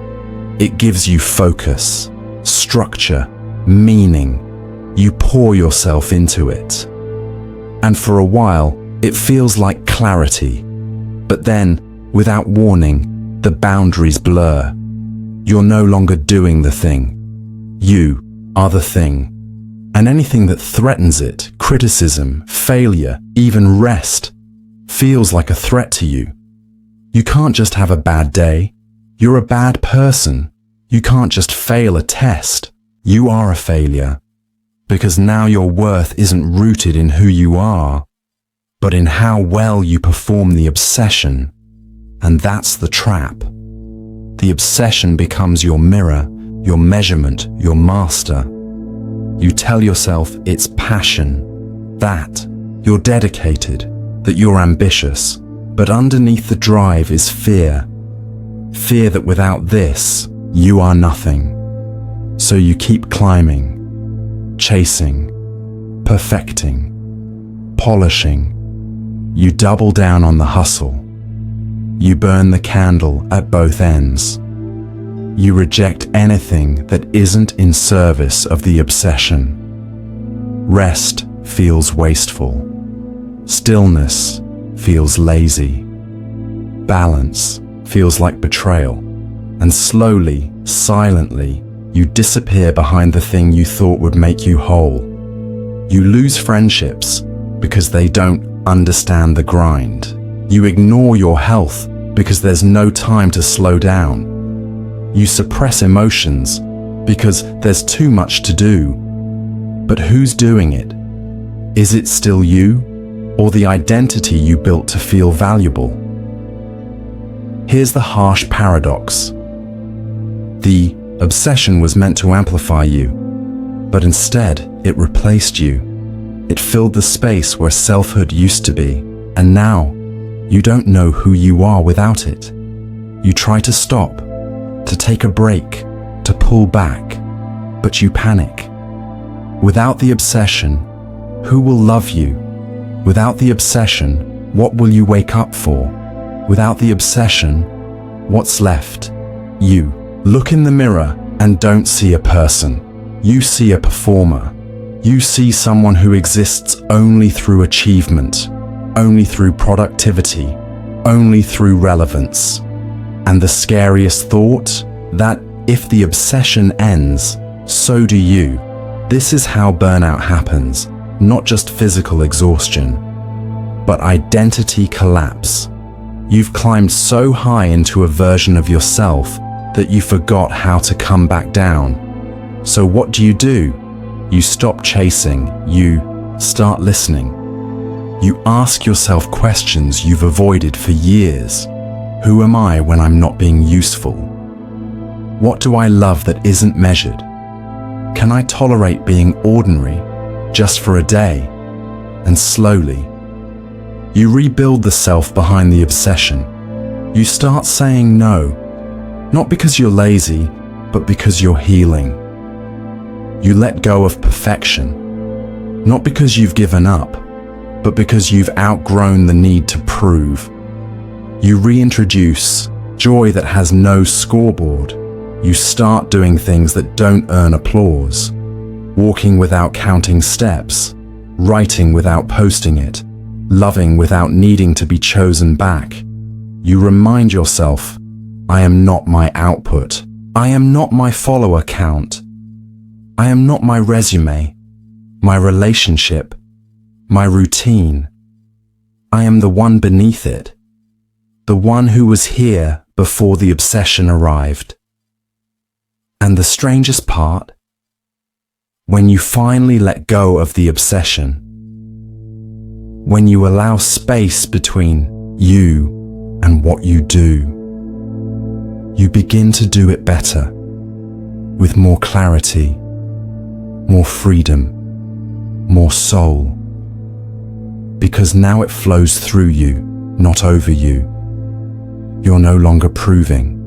It gives you focus, structure, meaning. You pour yourself into it. And for a while, it feels like clarity. But then, without warning, the boundaries blur. You're no longer doing the thing. You are the thing. And anything that threatens it, criticism, failure, even rest, feels like a threat to you. You can't just have a bad day. You're a bad person. You can't just fail a test. You are a failure. Because now your worth isn't rooted in who you are, but in how well you perform the obsession. And that's the trap. The obsession becomes your mirror, your measurement, your master. You tell yourself it's passion, that you're dedicated, that you're ambitious, but underneath the drive is fear. Fear that without this, you are nothing. So you keep climbing, chasing, perfecting, polishing. You double down on the hustle. You burn the candle at both ends. You reject anything that isn't in service of the obsession. Rest feels wasteful. Stillness feels lazy. Balance feels like betrayal. And slowly, silently, you disappear behind the thing you thought would make you whole. You lose friendships because they don't understand the grind. You ignore your health because there's no time to slow down. You suppress emotions because there's too much to do. But who's doing it? Is it still you, or the identity you built to feel valuable? Here's the harsh paradox. The obsession was meant to amplify you, but instead it replaced you. It filled the space where selfhood used to be, and now you don't know who you are without it. You try to stop, to take a break, to pull back, but you panic. Without the obsession, who will love you? Without the obsession, what will you wake up for? Without the obsession, what's left? You. Look in the mirror and don't see a person. You see a performer. You see someone who exists only through achievement, only through productivity, only through relevance. And the scariest thought? That if the obsession ends, so do you. This is how burnout happens, not just physical exhaustion, but identity collapse. You've climbed so high into a version of yourself that you forgot how to come back down. So what do? You stop chasing, you start listening. You ask yourself questions you've avoided for years. Who am I when I'm not being useful? What do I love that isn't measured? Can I tolerate being ordinary just for a day? And slowly, you rebuild the self behind the obsession. You start saying no, not because you're lazy, but because you're healing. You let go of perfection, not because you've given up, but because you've outgrown the need to prove. You reintroduce joy that has no scoreboard. You start doing things that don't earn applause, walking without counting steps, writing without posting it, loving without needing to be chosen back. You remind yourself, I am not my output. I am not my follower count. I am not my resume, my relationship, my routine. I am the one beneath it, the one who was here before the obsession arrived. And the strangest part, when you finally let go of the obsession, when you allow space between you and what you do, you begin to do it better, with more clarity, more freedom, more soul. Because now it flows through you, not over you. You're no longer proving.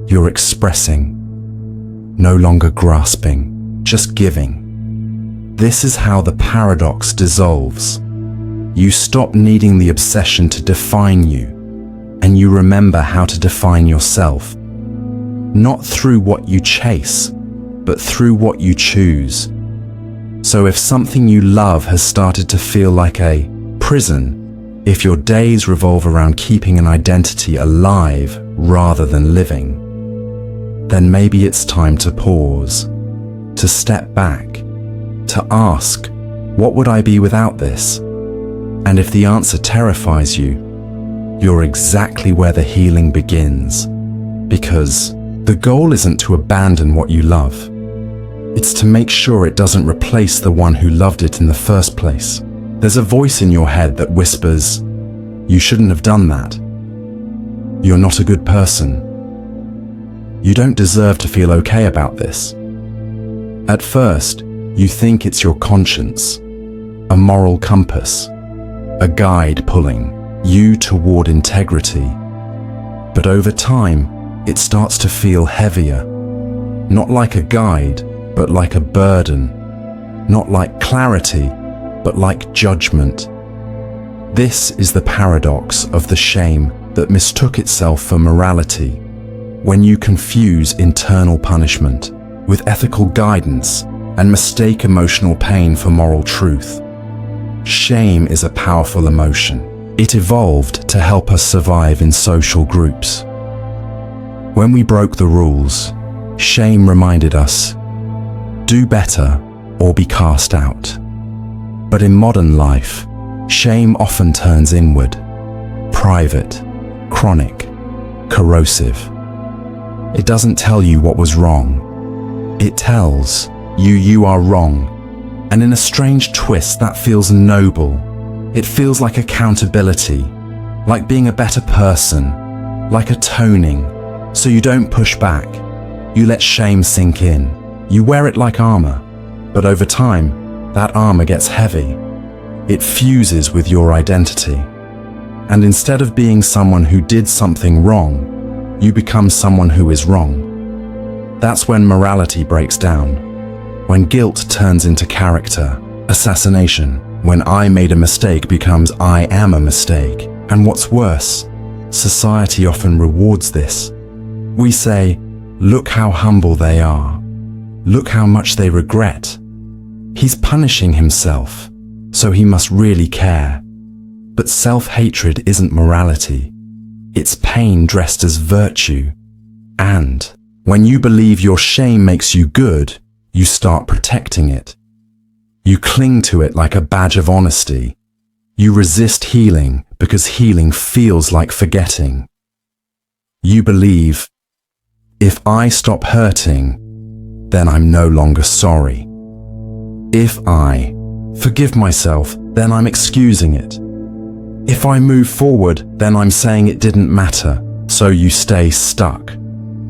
You're expressing, no longer grasping. just giving. This is how the paradox dissolves. You stop needing the obsession to define you, and you remember how to define yourself. Not through what you chase, but through what you choose. So if something you love has started to feel like a prison, if your days revolve around keeping an identity alive rather than living, then maybe it's time to pause, to step back, to ask, what would I be without this? And if the answer terrifies you, you're exactly where the healing begins. Because the goal isn't to abandon what you love. It's to make sure it doesn't replace the one who loved it in the first place. There's a voice in your head that whispers, you shouldn't have done that. You're not a good person. You don't deserve to feel okay about this. At first, you think it's your conscience, a moral compass, a guide pulling you toward integrity. But over time, it starts to feel heavier. Not like a guide, but like a burden. Not like clarity, but like judgment. This is the paradox of the shame that mistook itself for morality. When you confuse internal punishment with ethical guidance and mistake emotional pain for moral truth. Shame is a powerful emotion. It evolved to help us survive in social groups. When we broke the rules, shame reminded us, do better or be cast out. But in modern life, shame often turns inward, private, chronic, corrosive. It doesn't tell you what was wrong. It tells you are wrong. And in a strange twist that feels noble. It feels like accountability, like being a better person, like atoning. So you don't push back. You let shame sink in. You wear it like armor. But over time, that armor gets heavy. It fuses with your identity. And instead of being someone who did something wrong, you become someone who is wrong. That's when morality breaks down. When guilt turns into character, assassination. When I made a mistake becomes I am a mistake. And what's worse, society often rewards this. We say, look how humble they are. Look how much they regret. He's punishing himself, so he must really care. But self-hatred isn't morality. It's pain dressed as virtue. And when you believe your shame makes you good, you start protecting it. You cling to it like a badge of honesty. You resist healing because healing feels like forgetting. You believe, if I stop hurting, then I'm no longer sorry. If I forgive myself, then I'm excusing it. If I move forward, then I'm saying it didn't matter. So you stay stuck,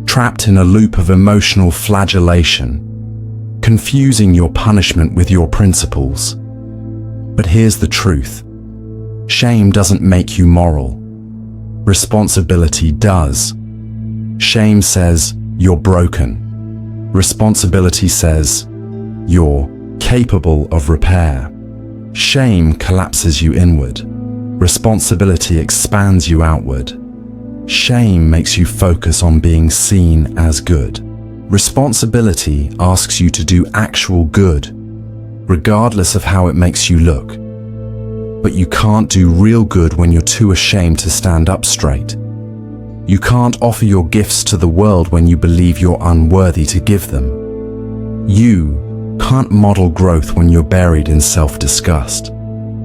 trapped in a loop of emotional flagellation, confusing your punishment with your principles. But here's the truth. Shame doesn't make you moral. Responsibility does. Shame says you're broken. Responsibility says you're capable of repair. Shame collapses you inward. Responsibility expands you outward. Shame makes you focus on being seen as good. Responsibility asks you to do actual good, regardless of how it makes you look. But you can't do real good when you're too ashamed to stand up straight. You can't offer your gifts to the world when you believe you're unworthy to give them. You can't model growth when you're buried in self-disgust.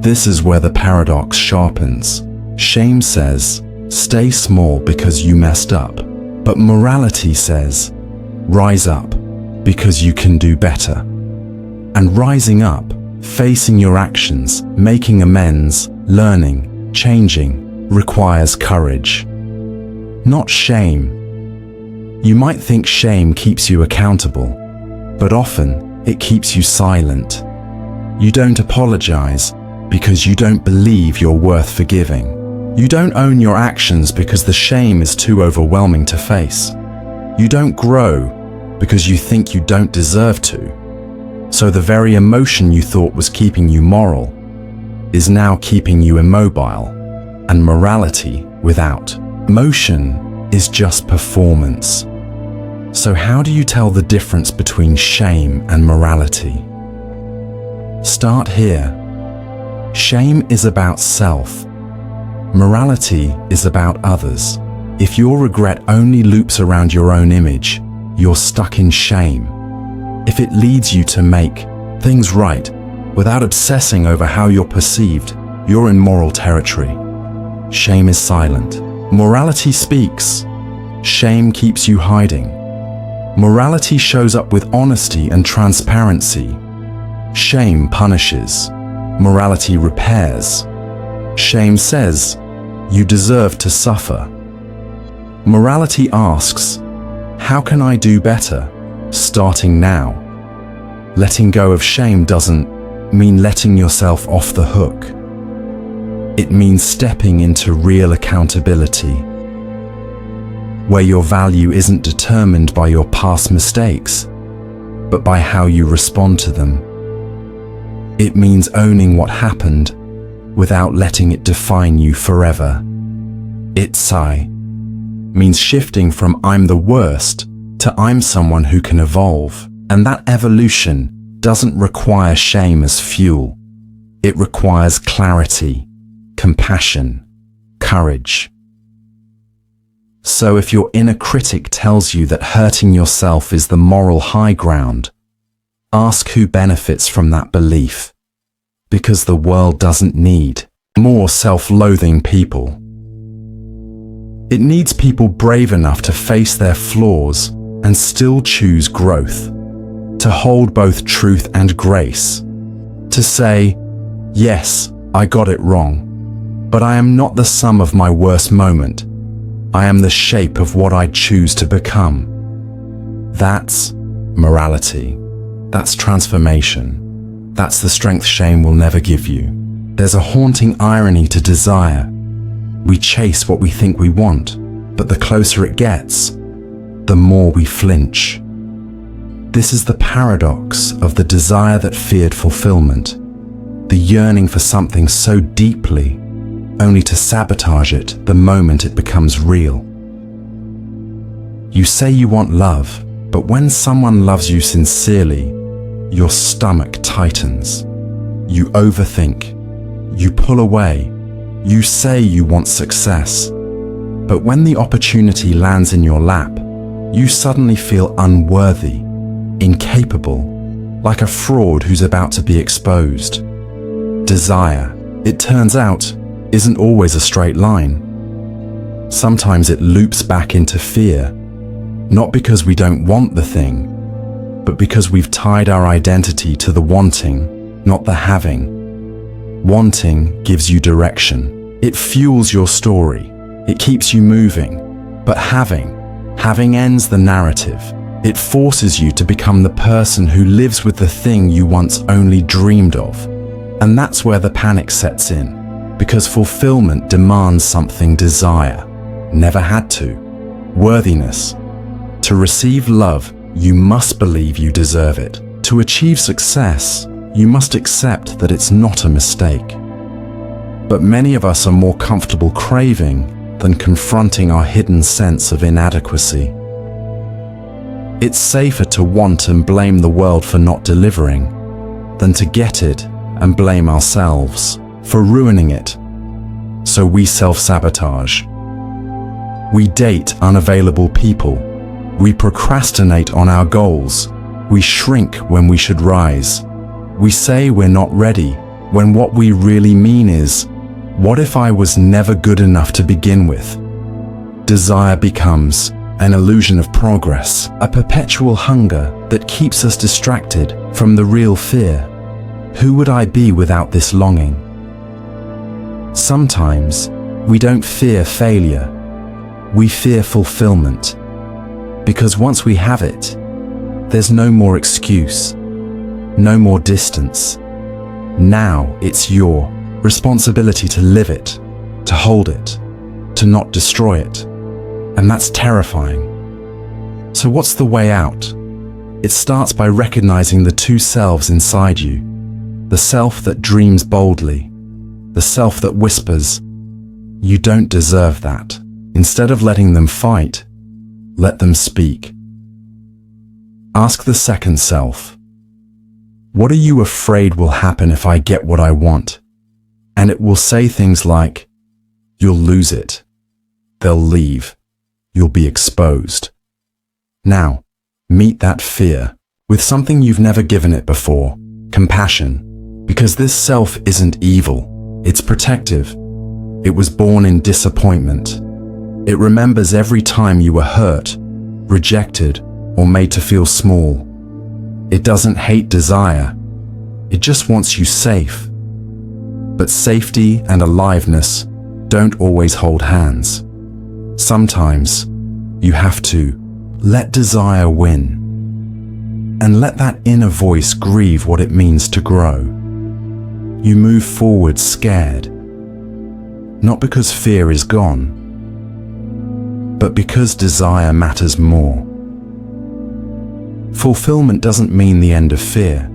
This is where the paradox sharpens. Shame says, stay small because you messed up. But morality says, rise up because you can do better. And rising up, facing your actions, making amends, learning, changing, requires courage. Not shame. You might think shame keeps you accountable, but often it keeps you silent. You don't apologize because you don't believe you're worth forgiving. You don't own your actions because the shame is too overwhelming to face. You don't grow because you think you don't deserve to. So the very emotion you thought was keeping you moral is now keeping you immobile, and morality without motion is just performance. So how do you tell the difference between shame and morality? Start here. Shame is about self. Morality is about others. If your regret only loops around your own image, you're stuck in shame. If it leads you to make things right without obsessing over how you're perceived, you're in moral territory. Shame is silent. Morality speaks. Shame keeps you hiding. Morality shows up with honesty and transparency. Shame punishes. Morality repairs. Shame says, you deserve to suffer. Morality asks, how can I do better, starting now? Letting go of shame doesn't mean letting yourself off the hook. It means stepping into real accountability, where your value isn't determined by your past mistakes, but by how you respond to them. It means owning what happened without letting it define you forever. Itsai means shifting from I'm the worst to I'm someone who can evolve. And that evolution doesn't require shame as fuel. It requires clarity, compassion, courage. So if your inner critic tells you that hurting yourself is the moral high ground, ask who benefits from that belief. Because the world doesn't need more self-loathing people. It needs people brave enough to face their flaws and still choose growth, to hold both truth and grace, to say, yes, I got it wrong, but I am not the sum of my worst moment. I am the shape of what I choose to become. That's morality. That's transformation. That's the strength shame will never give you. There's a haunting irony to desire. We chase what we think we want, but the closer it gets, the more we flinch. This is the paradox of the desire that feared fulfillment, the yearning for something so deeply, only to sabotage it the moment it becomes real. You say you want love, but when someone loves you sincerely, your stomach tightens. You overthink. You pull away. You say you want success. But when the opportunity lands in your lap, you suddenly feel unworthy, incapable, like a fraud who's about to be exposed. Desire, it turns out, isn't always a straight line. Sometimes it loops back into fear, not because we don't want the thing, but because we've tied our identity to the wanting, not the having. Wanting gives you direction. It fuels your story. It keeps you moving. But having ends the narrative. It forces you to become the person who lives with the thing you once only dreamed of. And that's where the panic sets in, because fulfillment demands something desire never had to. Worthiness. To receive love, you must believe you deserve it. To achieve success, you must accept that it's not a mistake. But many of us are more comfortable craving than confronting our hidden sense of inadequacy. It's safer to want and blame the world for not delivering than to get it and blame ourselves for ruining it. So we self-sabotage. We date unavailable people. We procrastinate on our goals. We shrink when we should rise. We say we're not ready, when what we really mean is, what if I was never good enough to begin with? Desire becomes an illusion of progress, a perpetual hunger that keeps us distracted from the real fear. Who would I be without this longing? Sometimes we don't fear failure, we fear fulfillment. Because once we have it, there's no more excuse, no more distance. Now it's your responsibility to live it, to hold it, to not destroy it. And that's terrifying. So what's the way out? It starts by recognizing the two selves inside you. The self that dreams boldly, the self that whispers, "You don't deserve that." Instead of letting them fight, let them speak. Ask the second self, "What are you afraid will happen if I get what I want?" And it will say things like, "You'll lose it. They'll leave. You'll be exposed." Now, meet that fear with something you've never given it before, compassion. Because this self isn't evil, it's protective. It was born in disappointment. It remembers every time you were hurt, rejected, or made to feel small. It doesn't hate desire. It just wants you safe. But safety and aliveness don't always hold hands. Sometimes you have to let desire win and let that inner voice grieve what it means to grow. You move forward scared, not because fear is gone, but because desire matters more. Fulfillment doesn't mean the end of fear.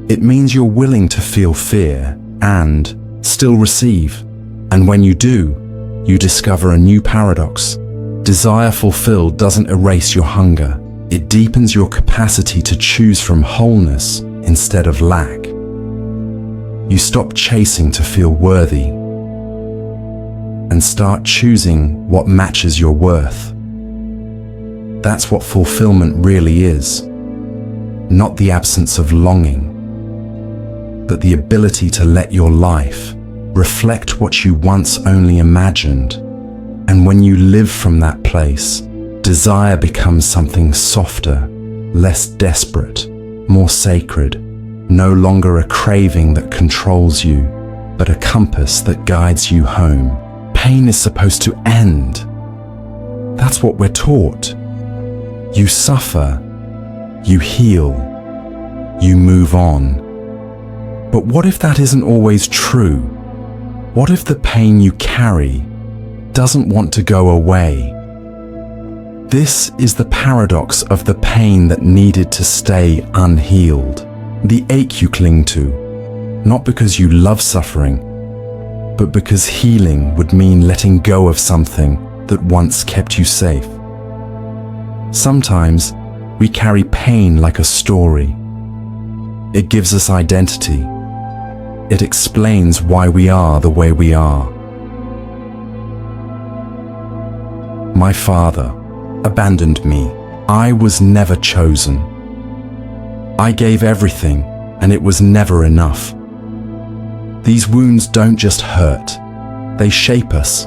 It means you're willing to feel fear and still receive. And when you do, you discover a new paradox. Desire fulfilled doesn't erase your hunger. It deepens your capacity to choose from wholeness instead of lack. You stop chasing to feel worthy and start choosing what matches your worth. That's what fulfillment really is. Not the absence of longing, but the ability to let your life reflect what you once only imagined. And when you live from that place, desire becomes something softer, less desperate, more sacred. No longer a craving that controls you, but a compass that guides you home. Pain is supposed to end. That's what we're taught. You suffer, you heal, you move on. But what if that isn't always true? What if the pain you carry doesn't want to go away? This is the paradox of the pain that needed to stay unhealed. The ache you cling to, not because you love suffering, but because healing would mean letting go of something that once kept you safe. Sometimes we carry pain like a story. It gives us identity. It explains why we are the way we are. My father abandoned me. I was never chosen. I gave everything, and it was never enough. These wounds don't just hurt. They shape us.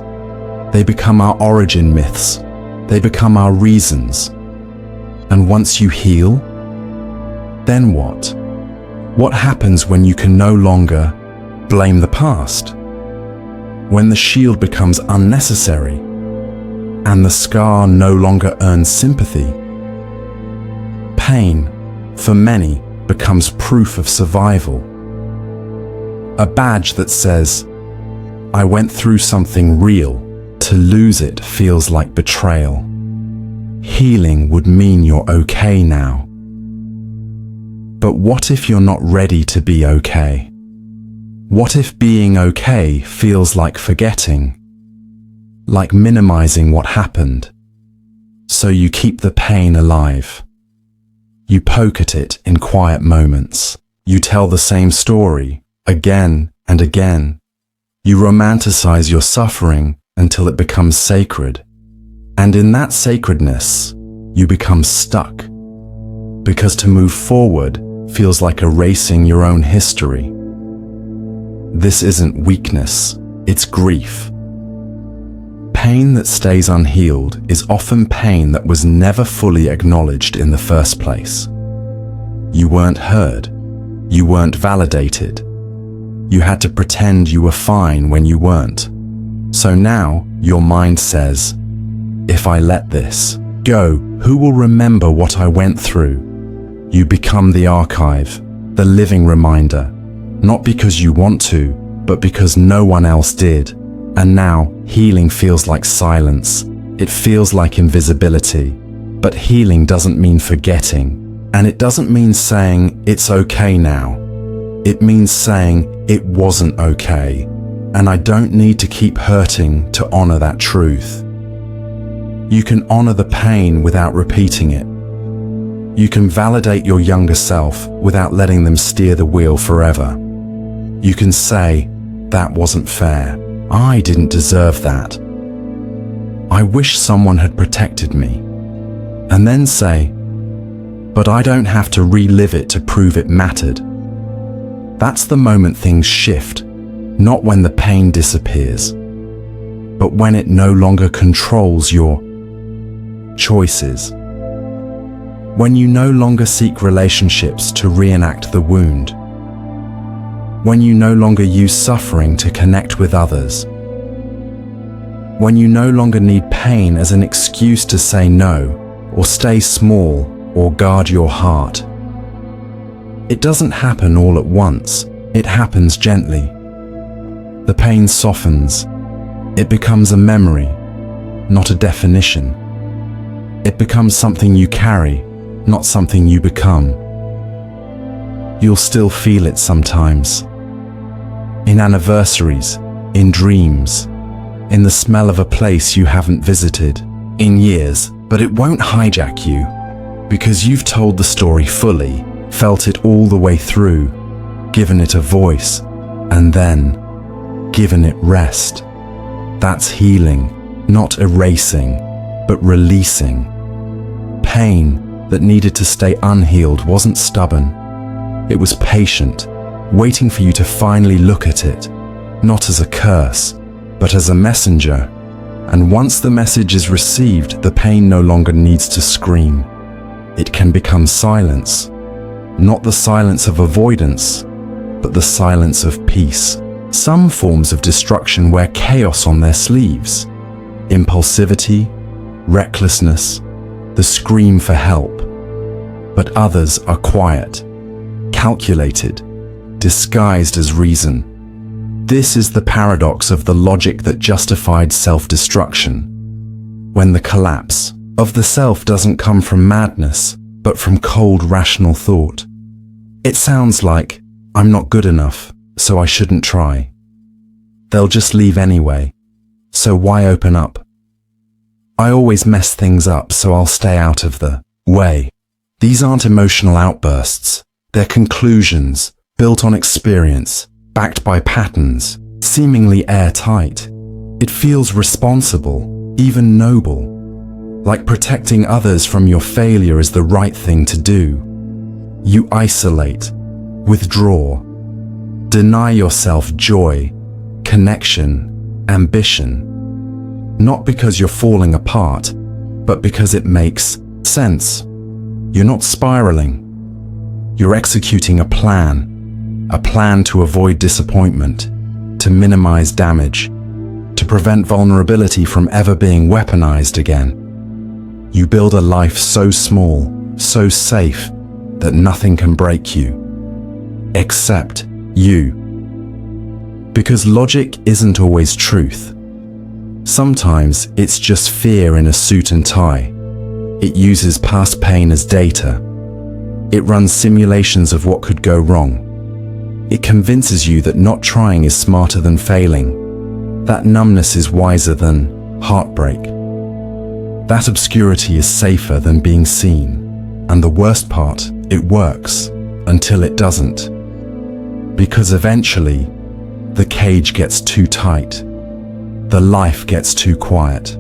They become our origin myths. They become our reasons. And once you heal, then what? What happens when you can no longer blame the past? When the shield becomes unnecessary, and the scar no longer earns sympathy? Pain, for many, becomes proof of survival. A badge that says, "I went through something real." To lose it feels like betrayal. Healing would mean you're okay now. But what if you're not ready to be okay? What if being okay feels like forgetting? Like minimizing what happened? So you keep the pain alive. You poke at it in quiet moments. You tell the same story again and again. You romanticize your suffering until it becomes sacred. And in that sacredness, you become stuck. Because to move forward feels like erasing your own history. This isn't weakness, it's grief. Pain that stays unhealed is often pain that was never fully acknowledged in the first place. You weren't heard. You weren't validated. You had to pretend you were fine when you weren't. So now your mind says, if I let this go, who will remember what I went through? You become the archive, the living reminder, not because you want to, but because no one else did. And now healing feels like silence. It feels like invisibility. But healing doesn't mean forgetting, and it doesn't mean saying it's okay now. It means saying it wasn't okay, and I don't need to keep hurting to honor that truth. You can honor the pain without repeating it. You can validate your younger self without letting them steer the wheel forever. You can say, that wasn't fair. I didn't deserve that. I wish someone had protected me. And then say, but I don't have to relive it to prove it mattered. That's the moment things shift, not when the pain disappears, but when it no longer controls your choices. When you no longer seek relationships to reenact the wound. When you no longer use suffering to connect with others. When you no longer need pain as an excuse to say no, or stay small, or guard your heart. It doesn't happen all at once, it happens gently. The pain softens. It becomes a memory, not a definition. It becomes something you carry, not something you become. You'll still feel it sometimes. In anniversaries, in dreams, in the smell of a place you haven't visited in years, but it won't hijack you because you've told the story fully, felt it all the way through, given it a voice, and then given it rest. That's healing, not erasing, but releasing. Pain that needed to stay unhealed wasn't stubborn. It was patient, waiting for you to finally look at it, not as a curse, but as a messenger. And once the message is received, the pain no longer needs to scream. It can become silence, not the silence of avoidance, but the silence of peace. Some forms of destruction wear chaos on their sleeves. Impulsivity, recklessness, the scream for help. But others are quiet, calculated, disguised as reason. This is the paradox of the logic that justified self-destruction. When the collapse of the self doesn't come from madness, but from cold, rational thought. It sounds like, I'm not good enough, so I shouldn't try. They'll just leave anyway, so why open up? I always mess things up, so I'll stay out of the way. These aren't emotional outbursts. They're conclusions, built on experience, backed by patterns, seemingly airtight. It feels responsible, even noble. Like protecting others from your failure is the right thing to do. You isolate, withdraw, deny yourself joy, connection, ambition. Not because you're falling apart, but because it makes sense. You're not spiraling. You're executing a plan to avoid disappointment, to minimize damage, to prevent vulnerability from ever being weaponized again. You build a life so small, so safe, that nothing can break you, except you. Because logic isn't always truth. Sometimes it's just fear in a suit and tie. It uses past pain as data. It runs simulations of what could go wrong. It convinces you that not trying is smarter than failing, that numbness is wiser than heartbreak, that obscurity is safer than being seen. And the worst part, it works until it doesn't. Because eventually, the cage gets too tight. The life gets too quiet.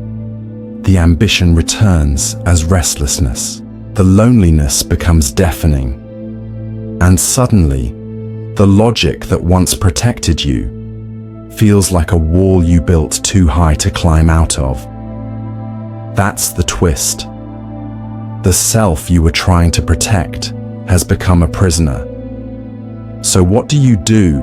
The ambition returns as restlessness. The loneliness becomes deafening. And suddenly, the logic that once protected you feels like a wall you built too high to climb out of. That's the twist. The self you were trying to protect has become a prisoner. So what do you do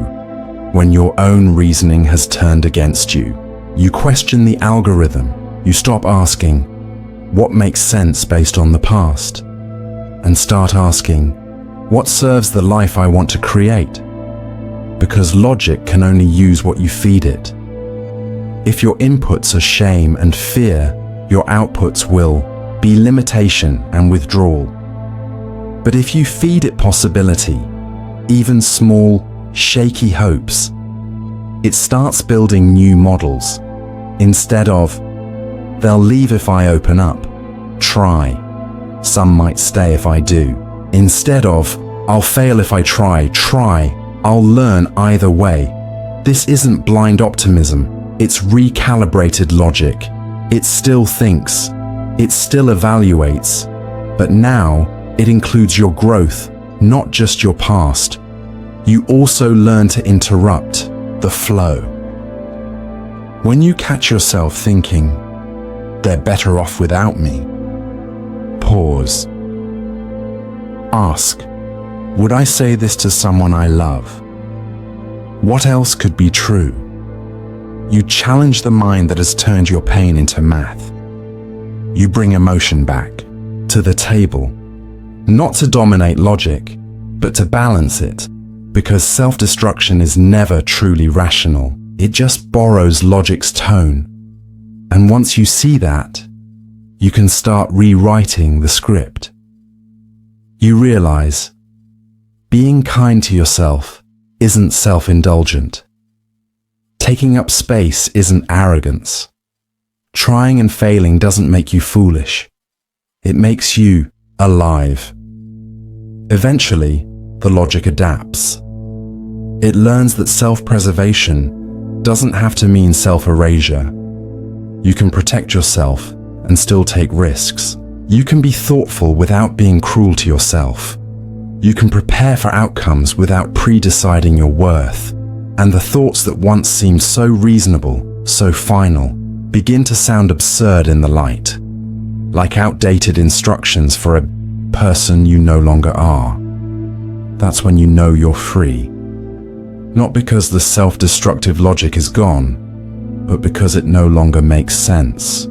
when your own reasoning has turned against you? You question the algorithm. You stop asking, what makes sense based on the past? And start asking, what serves the life I want to create? Because logic can only use what you feed it. If your inputs are shame and fear, your outputs will be limitation and withdrawal. But if you feed it possibility, even small, shaky hopes, it starts building new models. Instead of, they'll leave if I open up, try, some might stay if I do. Instead of, I'll fail if I try, I'll learn either way. This isn't blind optimism, it's recalibrated logic. It still thinks, it still evaluates, but now it includes your growth, not just your past. You also learn to interrupt the flow. When you catch yourself thinking, they're better off without me, pause. Ask, would I say this to someone I love? What else could be true? You challenge the mind that has turned your pain into math. You bring emotion back to the table, not to dominate logic, but to balance it, because self-destruction is never truly rational. It just borrows logic's tone. And once you see that, you can start rewriting the script. You realize being kind to yourself isn't self-indulgent. Taking up space isn't arrogance. Trying and failing doesn't make you foolish. It makes you alive. Eventually, the logic adapts. It learns that self-preservation doesn't have to mean self-erasure. You can protect yourself and still take risks. You can be thoughtful without being cruel to yourself. You can prepare for outcomes without pre-deciding your worth. And the thoughts that once seemed so reasonable, so final, begin to sound absurd in the light, like outdated instructions for a person you no longer are. That's when you know you're free. Not because the self-destructive logic is gone, but because it no longer makes sense.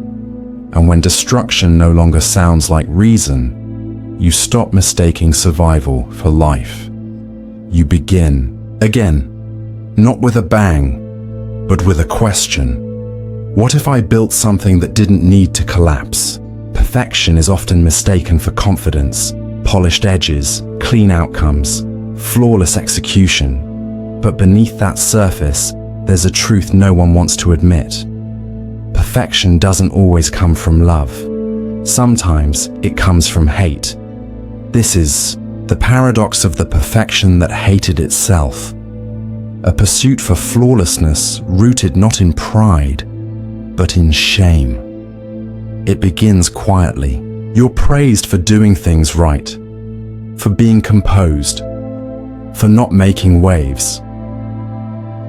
And when destruction no longer sounds like reason, you stop mistaking survival for life. You begin again, not with a bang, but with a question. What if I built something that didn't need to collapse? Perfection is often mistaken for confidence, polished edges, clean outcomes, flawless execution. But beneath that surface, there's a truth no one wants to admit. Perfection doesn't always come from love. Sometimes it comes from hate. This is the paradox of the perfection that hated itself. A pursuit for flawlessness rooted not in pride, but in shame. It begins quietly. You're praised for doing things right, for being composed, for not making waves.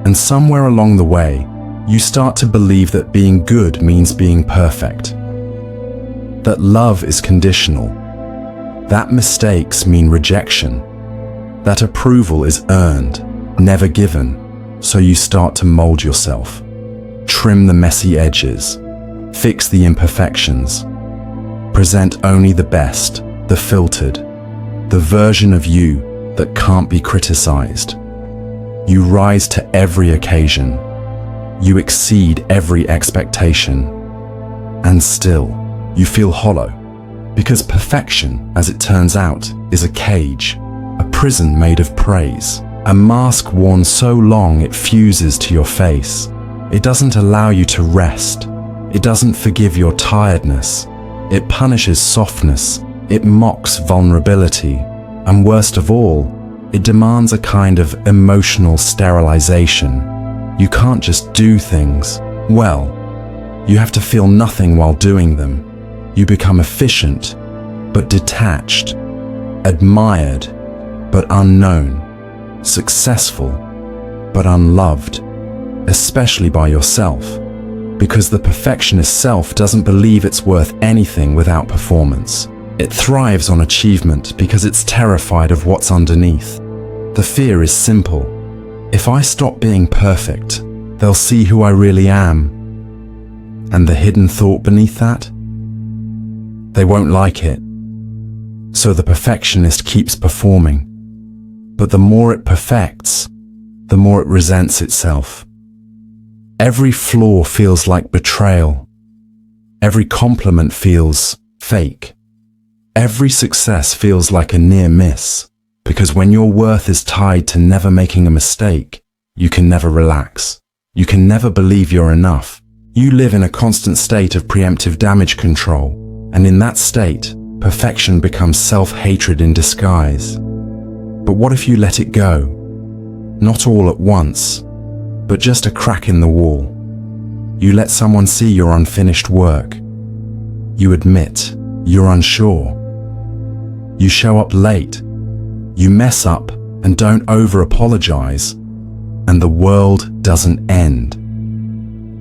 And somewhere along the way, you start to believe that being good means being perfect, that love is conditional, that mistakes mean rejection, that approval is earned, never given. So you start to mold yourself, trim the messy edges, fix the imperfections, present only the best, the filtered, the version of you that can't be criticized. You rise to every occasion. You exceed every expectation. And still, you feel hollow. Because perfection, as it turns out, is a cage, a prison made of praise, a mask worn so long it fuses to your face. It doesn't allow you to rest. It doesn't forgive your tiredness. It punishes softness. It mocks vulnerability. And worst of all, it demands a kind of emotional sterilization. You can't just do things well. You have to feel nothing while doing them. You become efficient, but detached, admired, but unknown, successful, but unloved, especially by yourself, because the perfectionist self doesn't believe it's worth anything without performance. It thrives on achievement because it's terrified of what's underneath. The fear is simple. If I stop being perfect, they'll see who I really am. And the hidden thought beneath that? They won't like it. So the perfectionist keeps performing. But the more it perfects, the more it resents itself. Every flaw feels like betrayal. Every compliment feels fake. Every success feels like a near miss, because when your worth is tied to never making a mistake, you can never relax. You can never believe you're enough. You live in a constant state of preemptive damage control, and in that state, perfection becomes self-hatred in disguise. But what if you let it go? Not all at once, but just a crack in the wall. You let someone see your unfinished work. You admit you're unsure. You show up late. You mess up and don't over-apologize. And the world doesn't end.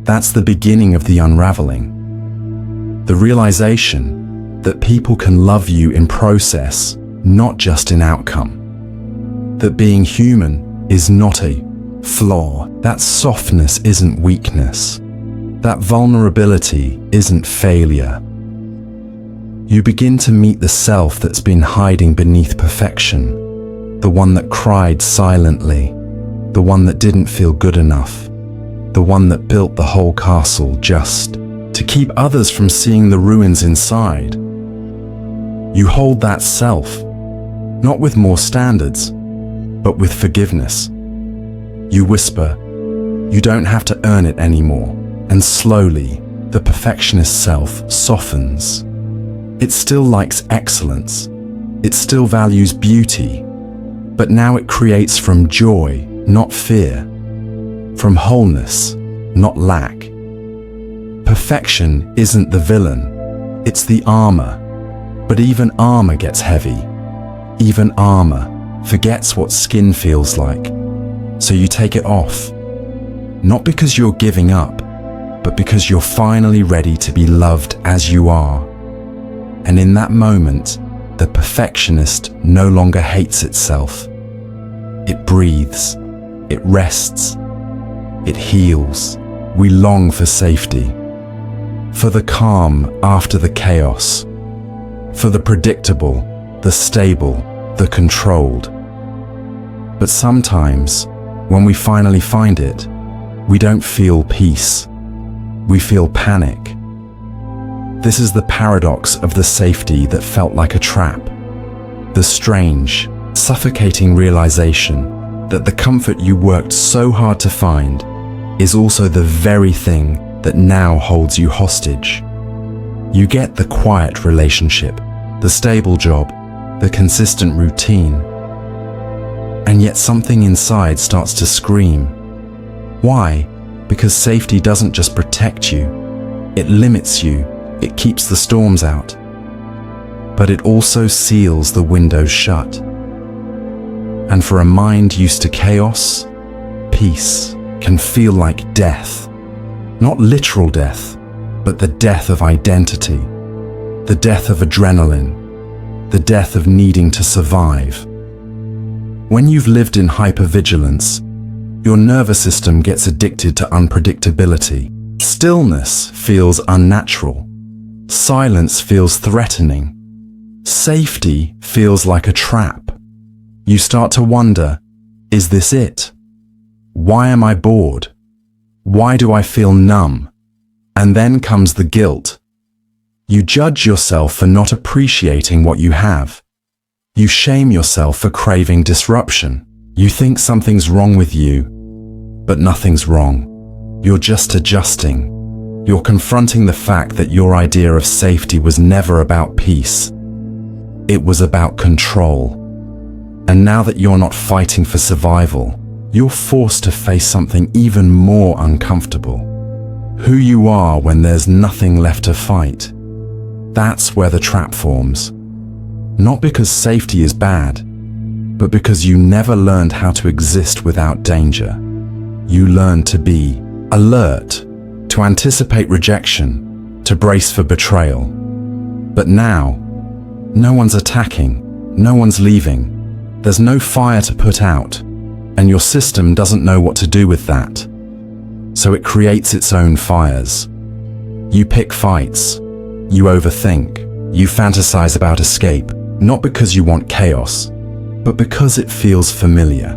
That's the beginning of the unraveling. The realization that people can love you in process, not just in outcome. That being human is not a flaw. That softness isn't weakness. That vulnerability isn't failure. You begin to meet the self that's been hiding beneath perfection, the one that cried silently, the one that didn't feel good enough, the one that built the whole castle just to keep others from seeing the ruins inside. You hold that self, not with more standards, but with forgiveness. You whisper, you don't have to earn it anymore, and slowly, the perfectionist self softens. It still likes excellence. It still values beauty, but now it creates from joy, not fear, from wholeness, not lack. Perfection isn't the villain, it's the armor. But even armor gets heavy. Even armor forgets what skin feels like. So you take it off. Not because you're giving up, but because you're finally ready to be loved as you are. And in that moment, the perfectionist no longer hates itself. It breathes, it rests, it heals. We long for safety, for the calm after the chaos, for the predictable, the stable, the controlled. But sometimes, when we finally find it, we don't feel peace. We feel panic. This is the paradox of the safety that felt like a trap. The strange, suffocating realization that the comfort you worked so hard to find is also the very thing that now holds you hostage. You get the quiet relationship, the stable job, the consistent routine. And yet something inside starts to scream. Why? Because safety doesn't just protect you, it limits you. It keeps the storms out, but it also seals the windows shut. And for a mind used to chaos, peace can feel like death. Not literal death, but the death of identity, the death of adrenaline, the death of needing to survive. When you've lived in hypervigilance, your nervous system gets addicted to unpredictability. Stillness feels unnatural. Silence feels threatening. Safety feels like a trap. You start to wonder, is this it? Why am I bored? Why do I feel numb? And then comes the guilt. You judge yourself for not appreciating what you have. You shame yourself for craving disruption. You think something's wrong with you, but nothing's wrong. You're just adjusting. You're confronting the fact that your idea of safety was never about peace. It was about control. And now that you're not fighting for survival, you're forced to face something even more uncomfortable. Who you are when there's nothing left to fight. That's where the trap forms. Not because safety is bad, but because you never learned how to exist without danger. You learned to be alert, to anticipate rejection, to brace for betrayal. But now, no one's attacking, no one's leaving. There's no fire to put out, and your system doesn't know what to do with that. So it creates its own fires. You pick fights, you overthink, you fantasize about escape, not because you want chaos, but because it feels familiar.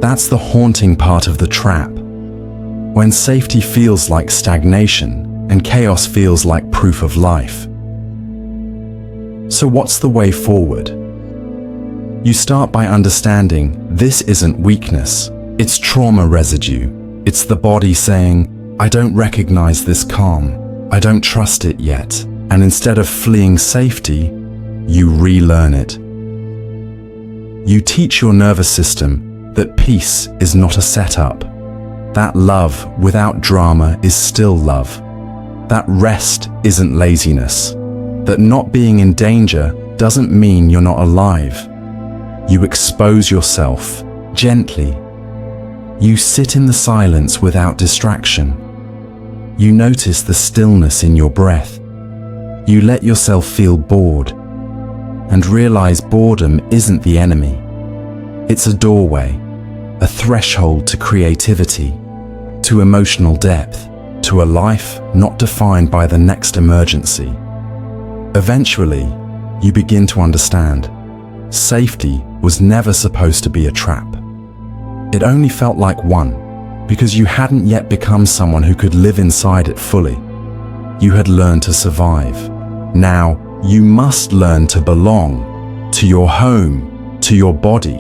That's the haunting part of the trap. When safety feels like stagnation and chaos feels like proof of life, So what's the way forward? You start by understanding this isn't weakness, it's trauma residue. It's the body saying, I don't recognize this calm, I don't trust it yet. And instead of fleeing safety, you relearn it. You teach your nervous system that peace is not a setup, that love without drama is still love, that rest isn't laziness, that not being in danger doesn't mean you're not alive. You expose yourself gently. You sit in the silence without distraction. You notice the stillness in your breath. You let yourself feel bored and realize boredom isn't the enemy. It's a doorway, a threshold to creativity, to emotional depth, to a life not defined by the next emergency. Eventually, you begin to understand. Safety was never supposed to be a trap. It only felt like one, because you hadn't yet become someone who could live inside it fully. You had learned to survive. Now, you must learn to belong, to your home, to your body,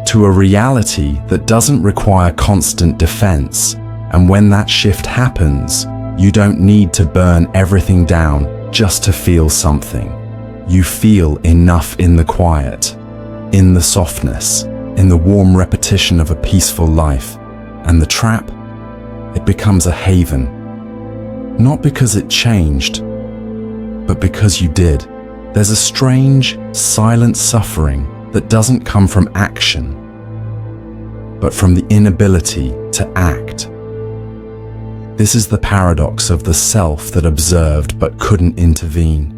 to a reality that doesn't require constant defense. And when that shift happens, you don't need to burn everything down just to feel something. You feel enough in the quiet, in the softness, in the warm repetition of a peaceful life. And the trap, it becomes a haven. Not because it changed, but because you did. There's a strange, silent suffering that doesn't come from action, but from the inability to act. This is the paradox of the self that observed but couldn't intervene.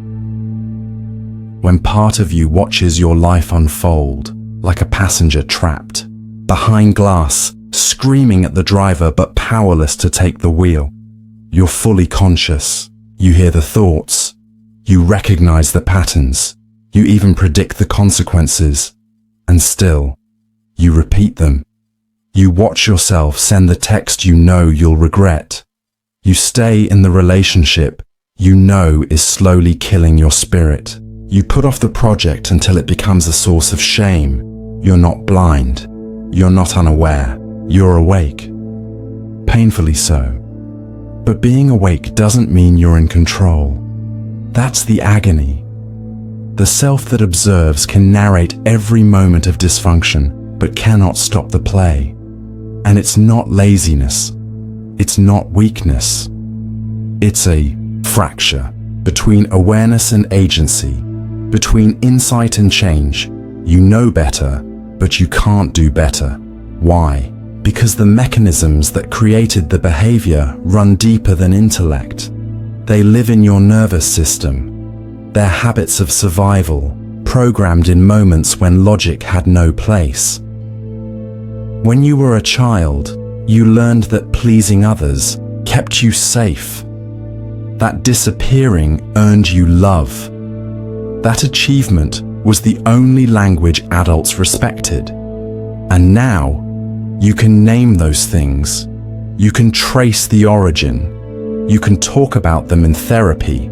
When part of you watches your life unfold, like a passenger trapped, behind glass, screaming at the driver but powerless to take the wheel. You're fully conscious. You hear the thoughts. You recognize the patterns. You even predict the consequences. And still, you repeat them. You watch yourself send the text you know you'll regret. You stay in the relationship you know is slowly killing your spirit. You put off the project until it becomes a source of shame. You're not blind. You're not unaware. You're awake. Painfully so. But being awake doesn't mean you're in control. That's the agony. The self that observes can narrate every moment of dysfunction, but cannot stop the play. And it's not laziness. It's not weakness. It's a fracture between awareness and agency, between insight and change. You know better, but you can't do better. Why? Because the mechanisms that created the behavior run deeper than intellect. They live in your nervous system. They're habits of survival, programmed in moments when logic had no place. When you were a child, you learned that pleasing others kept you safe. That disappearing earned you love. That achievement was the only language adults respected. And now, you can name those things. You can trace the origin. You can talk about them in therapy.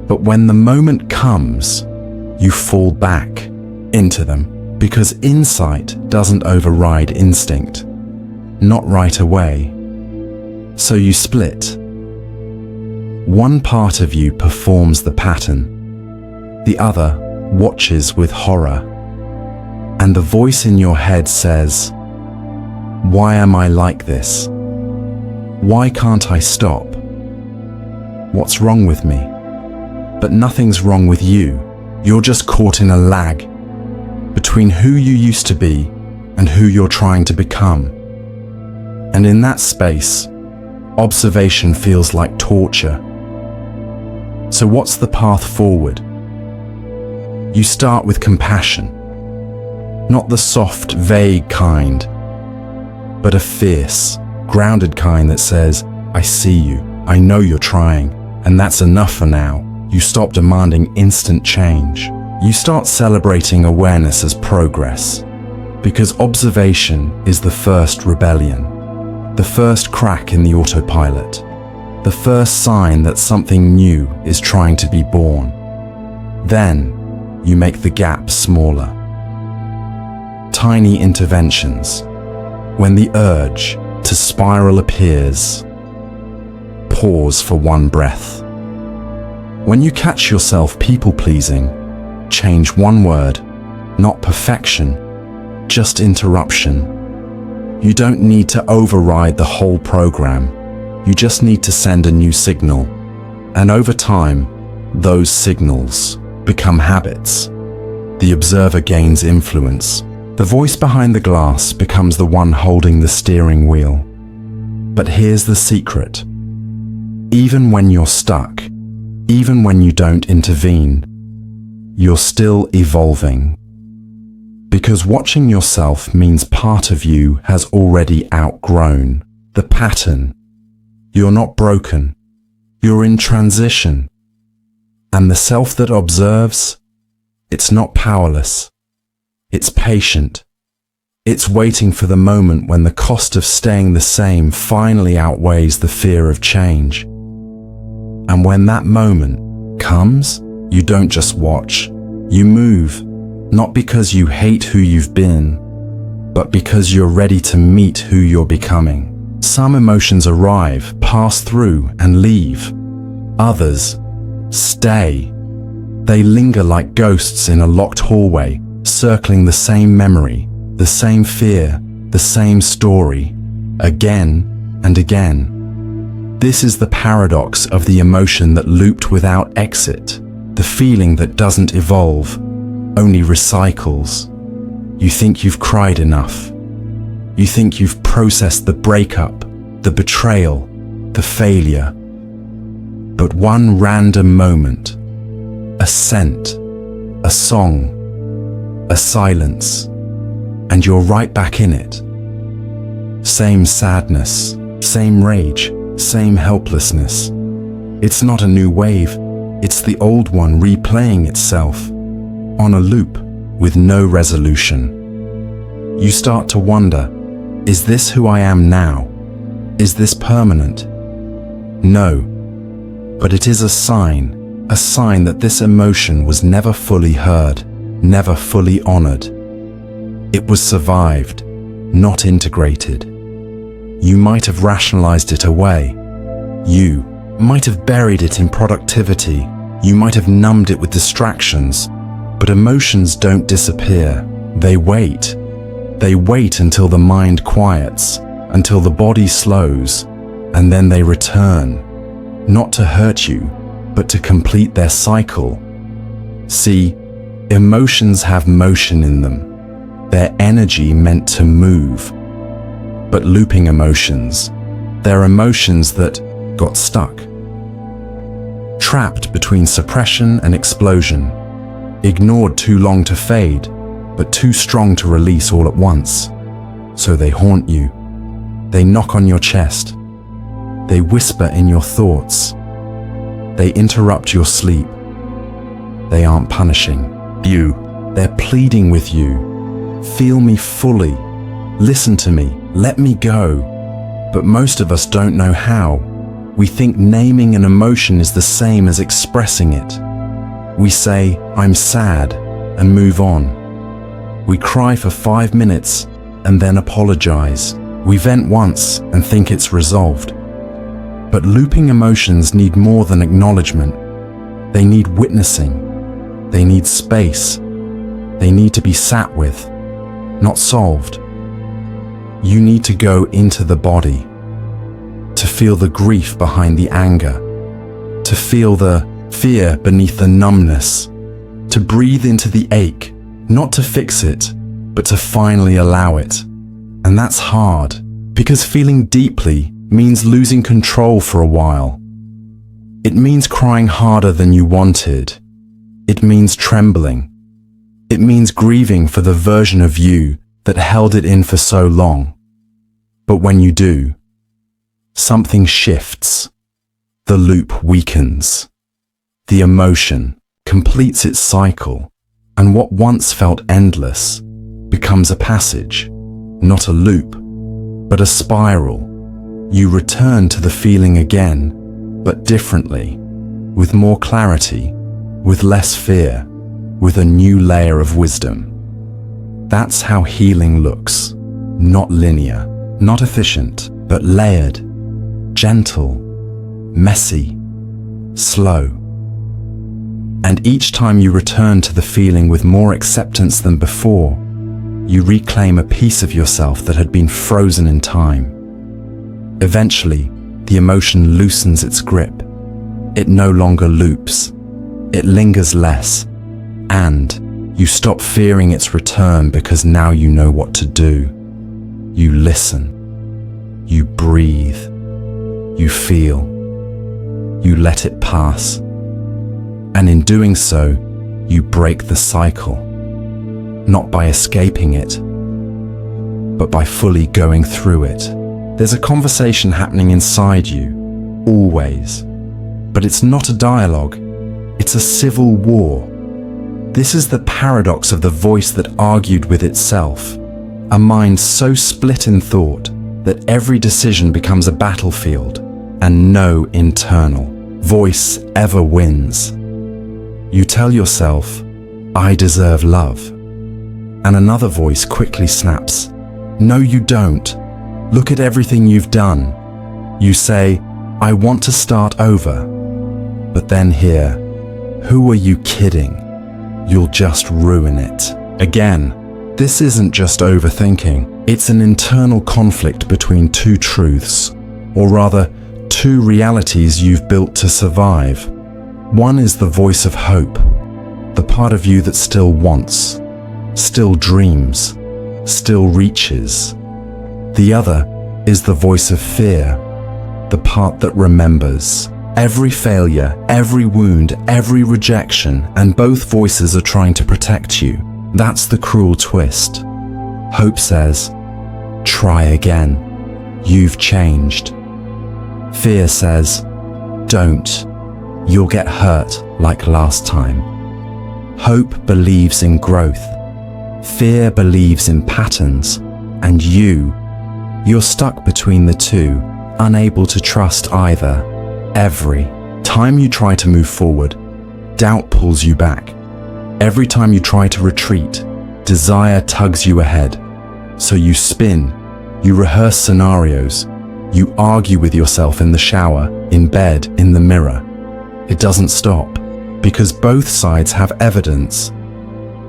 But when the moment comes, you fall back into them because insight doesn't override instinct. Not right away. So you split. One part of you performs the pattern. The other watches with horror. And the voice in your head says, "Why am I like this? Why can't I stop? What's wrong with me?" But nothing's wrong with you. You're just caught in a lag between who you used to be and who you're trying to become. And in that space, observation feels like torture. So what's the path forward? You start with compassion. Not the soft, vague kind, but a fierce, grounded kind that says, "I see you, I know you're trying, and that's enough for now." You stop demanding instant change. You start celebrating awareness as progress, because observation is the first rebellion, the first crack in the autopilot, the first sign that something new is trying to be born. Then, you make the gap smaller. Tiny interventions. When the urge to spiral appears, pause for one breath. When you catch yourself people-pleasing, change one word, not perfection, just interruption. You don't need to override the whole program. You just need to send a new signal. And over time, those signals become habits. The observer gains influence. The voice behind the glass becomes the one holding the steering wheel. But here's the secret. Even when you're stuck, even when you don't intervene, you're still evolving. Because watching yourself means part of you has already outgrown the pattern. You're not broken. You're in transition. And the self that observes, it's not powerless. It's patient. It's waiting for the moment when the cost of staying the same finally outweighs the fear of change. And when that moment comes, you don't just watch. You move, not because you hate who you've been, but because you're ready to meet who you're becoming. Some emotions arrive, pass through, and leave. Others stay. They linger like ghosts in a locked hallway, circling the same memory, the same fear, the same story, again and again. This is the paradox of the emotion that looped without exit, the feeling that doesn't evolve, only recycles. You think you've cried enough. You think you've processed the breakup, the betrayal, the failure. But one random moment, a scent, a song, a silence, and you're right back in it. Same sadness, same rage, same helplessness. It's not a new wave, it's the old one replaying itself, on a loop with no resolution. You start to wonder, is this who I am now? Is this permanent? No, but it is a sign that this emotion was never fully heard, never fully honored. It was survived, not integrated. You might have rationalized it away. You might have buried it in productivity. You might have numbed it with distractions. But emotions don't disappear. They wait. They wait until the mind quiets, until the body slows, and then they return. Not to hurt you, but to complete their cycle. See, emotions have motion in them. They're energy meant to move. But looping emotions, they're emotions that got stuck. Trapped between suppression and explosion. Ignored too long to fade, but too strong to release all at once. So they haunt you. They knock on your chest. They whisper in your thoughts. They interrupt your sleep. They aren't punishing you. They're pleading with you. Feel me fully. Listen to me. Let me go. But most of us don't know how. We think naming an emotion is the same as expressing it. We say, I'm sad, and move on. We cry for 5 minutes and then apologize. We vent once and think it's resolved. But looping emotions need more than acknowledgement. They need witnessing. They need space. They need to be sat with, not solved. You need to go into the body, to feel the grief behind the anger, to feel the fear beneath the numbness, to breathe into the ache, not to fix it, but to finally allow it. And that's hard, because feeling deeply means losing control for a while. It means crying harder than you wanted. It means trembling. It means grieving for the version of you that held it in for so long. But when you do, something shifts. The loop weakens. The emotion completes its cycle, and what once felt endless becomes a passage, not a loop, but a spiral. You return to the feeling again, but differently, with more clarity, with less fear, with a new layer of wisdom. That's how healing looks. Not linear, not efficient, but layered, gentle, messy, slow. And each time you return to the feeling with more acceptance than before, you reclaim a piece of yourself that had been frozen in time. Eventually, the emotion loosens its grip. It no longer loops. It lingers less. And you stop fearing its return because now you know what to do. You listen. You breathe. You feel. You let it pass. And in doing so, you break the cycle. Not by escaping it, but by fully going through it. There's a conversation happening inside you, always. But it's not a dialogue, it's a civil war. This is the paradox of the voice that argued with itself. A mind so split in thought that every decision becomes a battlefield, and no internal voice ever wins. You tell yourself, I deserve love. And another voice quickly snaps, no you don't. Look at everything you've done. You say, I want to start over. But then hear, who are you kidding? You'll just ruin it. Again, this isn't just overthinking. It's an internal conflict between two truths, or rather, two realities you've built to survive. One is the voice of hope, the part of you that still wants, still dreams, still reaches. The other is the voice of fear, the part that remembers. Every failure, every wound, every rejection, and both voices are trying to protect you. That's the cruel twist. Hope says, try again. You've changed. Fear says, don't. You'll get hurt like last time. Hope believes in growth. Fear believes in patterns. And you're stuck between the two, unable to trust either. Every time you try to move forward, doubt pulls you back. Every time you try to retreat, desire tugs you ahead. So you spin, you rehearse scenarios, you argue with yourself in the shower, in bed, in the mirror. It doesn't stop, because both sides have evidence.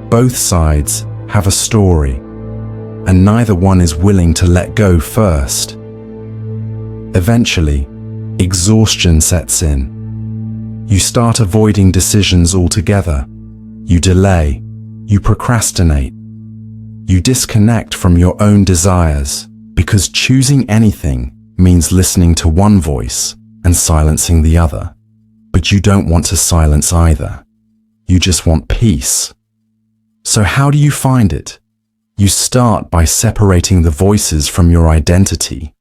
Both sides have a story, and neither one is willing to let go first. Eventually, exhaustion sets in. You start avoiding decisions altogether. You delay. You procrastinate. You disconnect from your own desires, because choosing anything means listening to one voice and silencing the other. But you don't want to silence either. You just want peace. So how do you find it? You start by separating the voices from your identity.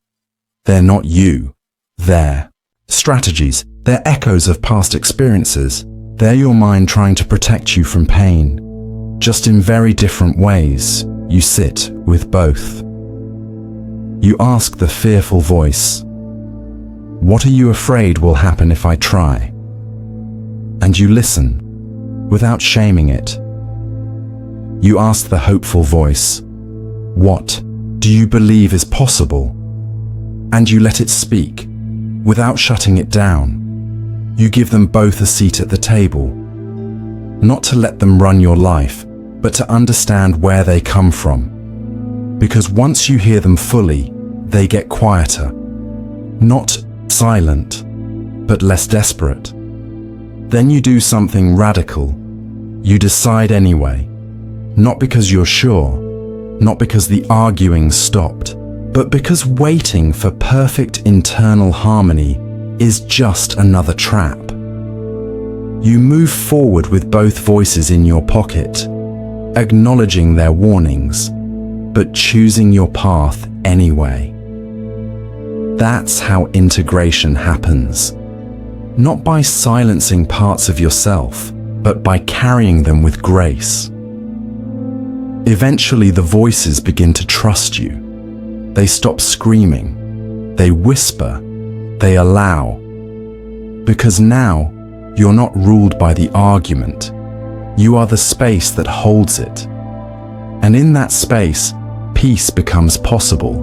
They're not you. They're strategies. They're echoes of past experiences. They're your mind trying to protect you from pain. Just in very different ways, you sit with both. You ask the fearful voice, what are you afraid will happen if I try? And you listen, without shaming it. You ask the hopeful voice, what do you believe is possible? And you let it speak, without shutting it down. You give them both a seat at the table, not to let them run your life, but to understand where they come from. Because once you hear them fully, they get quieter. Not silent, but less desperate. Then you do something radical. You decide anyway. Not because you're sure, not because the arguing stopped, but because waiting for perfect internal harmony is just another trap. You move forward with both voices in your pocket, acknowledging their warnings, but choosing your path anyway. That's how integration happens. Not by silencing parts of yourself, but by carrying them with grace. Eventually, the voices begin to trust you. They stop screaming. They whisper. They allow. Because now, you're not ruled by the argument. You are the space that holds it. And in that space, peace becomes possible.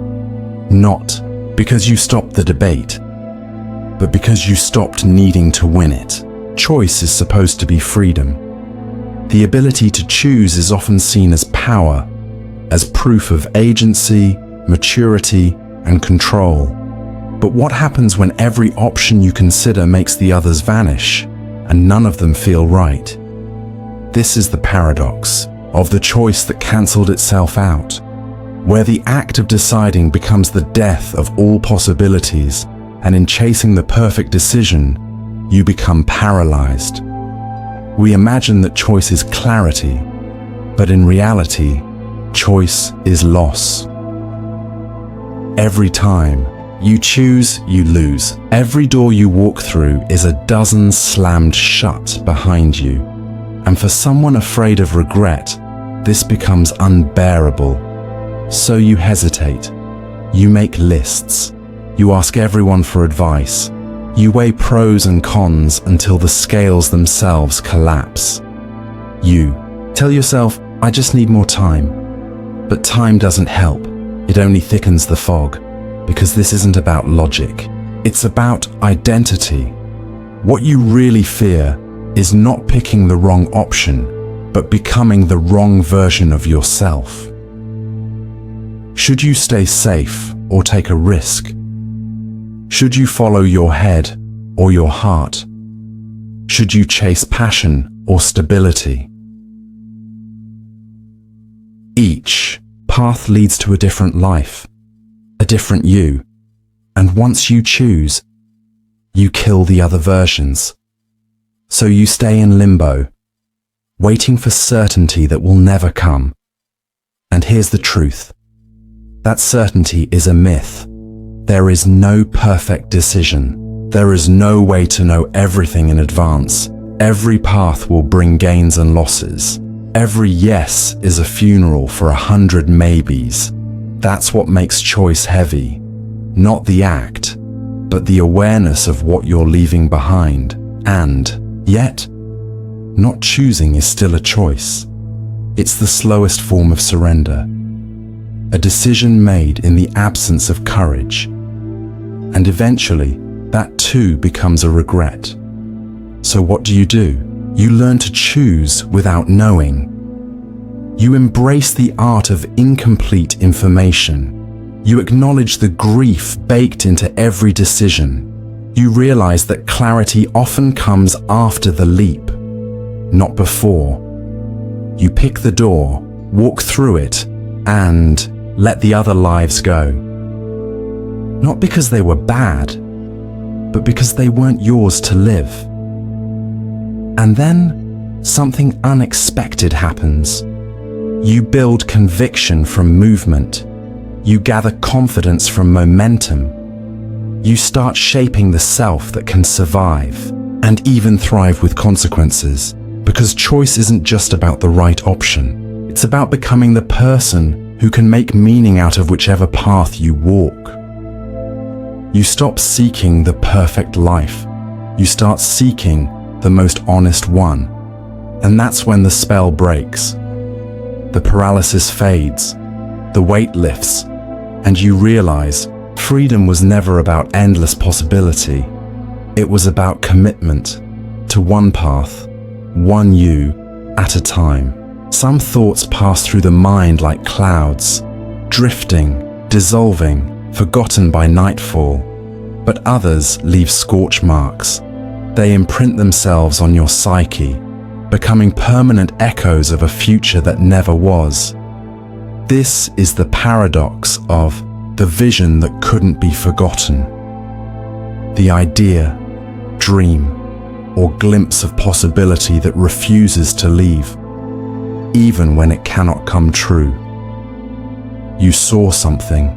Not because you stopped the debate, but because you stopped needing to win it. Choice is supposed to be freedom. The ability to choose is often seen as power, as proof of agency, maturity, and control. But what happens when every option you consider makes the others vanish, and none of them feel right? This is the paradox of the choice that cancelled itself out, where the act of deciding becomes the death of all possibilities, and in chasing the perfect decision, you become paralyzed. We imagine that choice is clarity, but in reality, choice is loss. Every time you choose, you lose. Every door you walk through is a dozen slammed shut behind you. And for someone afraid of regret, this becomes unbearable. So you hesitate. You make lists. You ask everyone for advice. You weigh pros and cons until the scales themselves collapse. You tell yourself, I just need more time. But time doesn't help. It only thickens the fog, because this isn't about logic. It's about identity. What you really fear is not picking the wrong option, but becoming the wrong version of yourself. Should you stay safe or take a risk? Should you follow your head or your heart? Should you chase passion or stability? Each path leads to a different life, a different you, and once you choose, you kill the other versions. So you stay in limbo, waiting for certainty that will never come. And here's the truth. That certainty is a myth. There is no perfect decision. There is no way to know everything in advance. Every path will bring gains and losses. Every yes is a funeral for 100 maybes. That's what makes choice heavy. Not the act, but the awareness of what you're leaving behind. And yet, not choosing is still a choice. It's the slowest form of surrender. A decision made in the absence of courage. And eventually, that too becomes a regret. So what do? You learn to choose without knowing. You embrace the art of incomplete information. You acknowledge the grief baked into every decision. You realize that clarity often comes after the leap, not before. You pick the door, walk through it, and let the other lives go. Not because they were bad, but because they weren't yours to live. And then something unexpected happens. You build conviction from movement. You gather confidence from momentum. You start shaping the self that can survive and even thrive with consequences. Because choice isn't just about the right option. It's about becoming the person who can make meaning out of whichever path you walk. You stop seeking the perfect life. You start seeking the most honest one. And that's when the spell breaks. The paralysis fades, the weight lifts, and you realize freedom was never about endless possibility. It was about commitment to one path, one you at a time. Some thoughts pass through the mind like clouds, drifting, dissolving, forgotten by nightfall. But others leave scorch marks. They imprint themselves on your psyche, becoming permanent echoes of a future that never was. This is the paradox of the vision that couldn't be forgotten. The idea, dream, or glimpse of possibility that refuses to leave, even when it cannot come true. You saw something.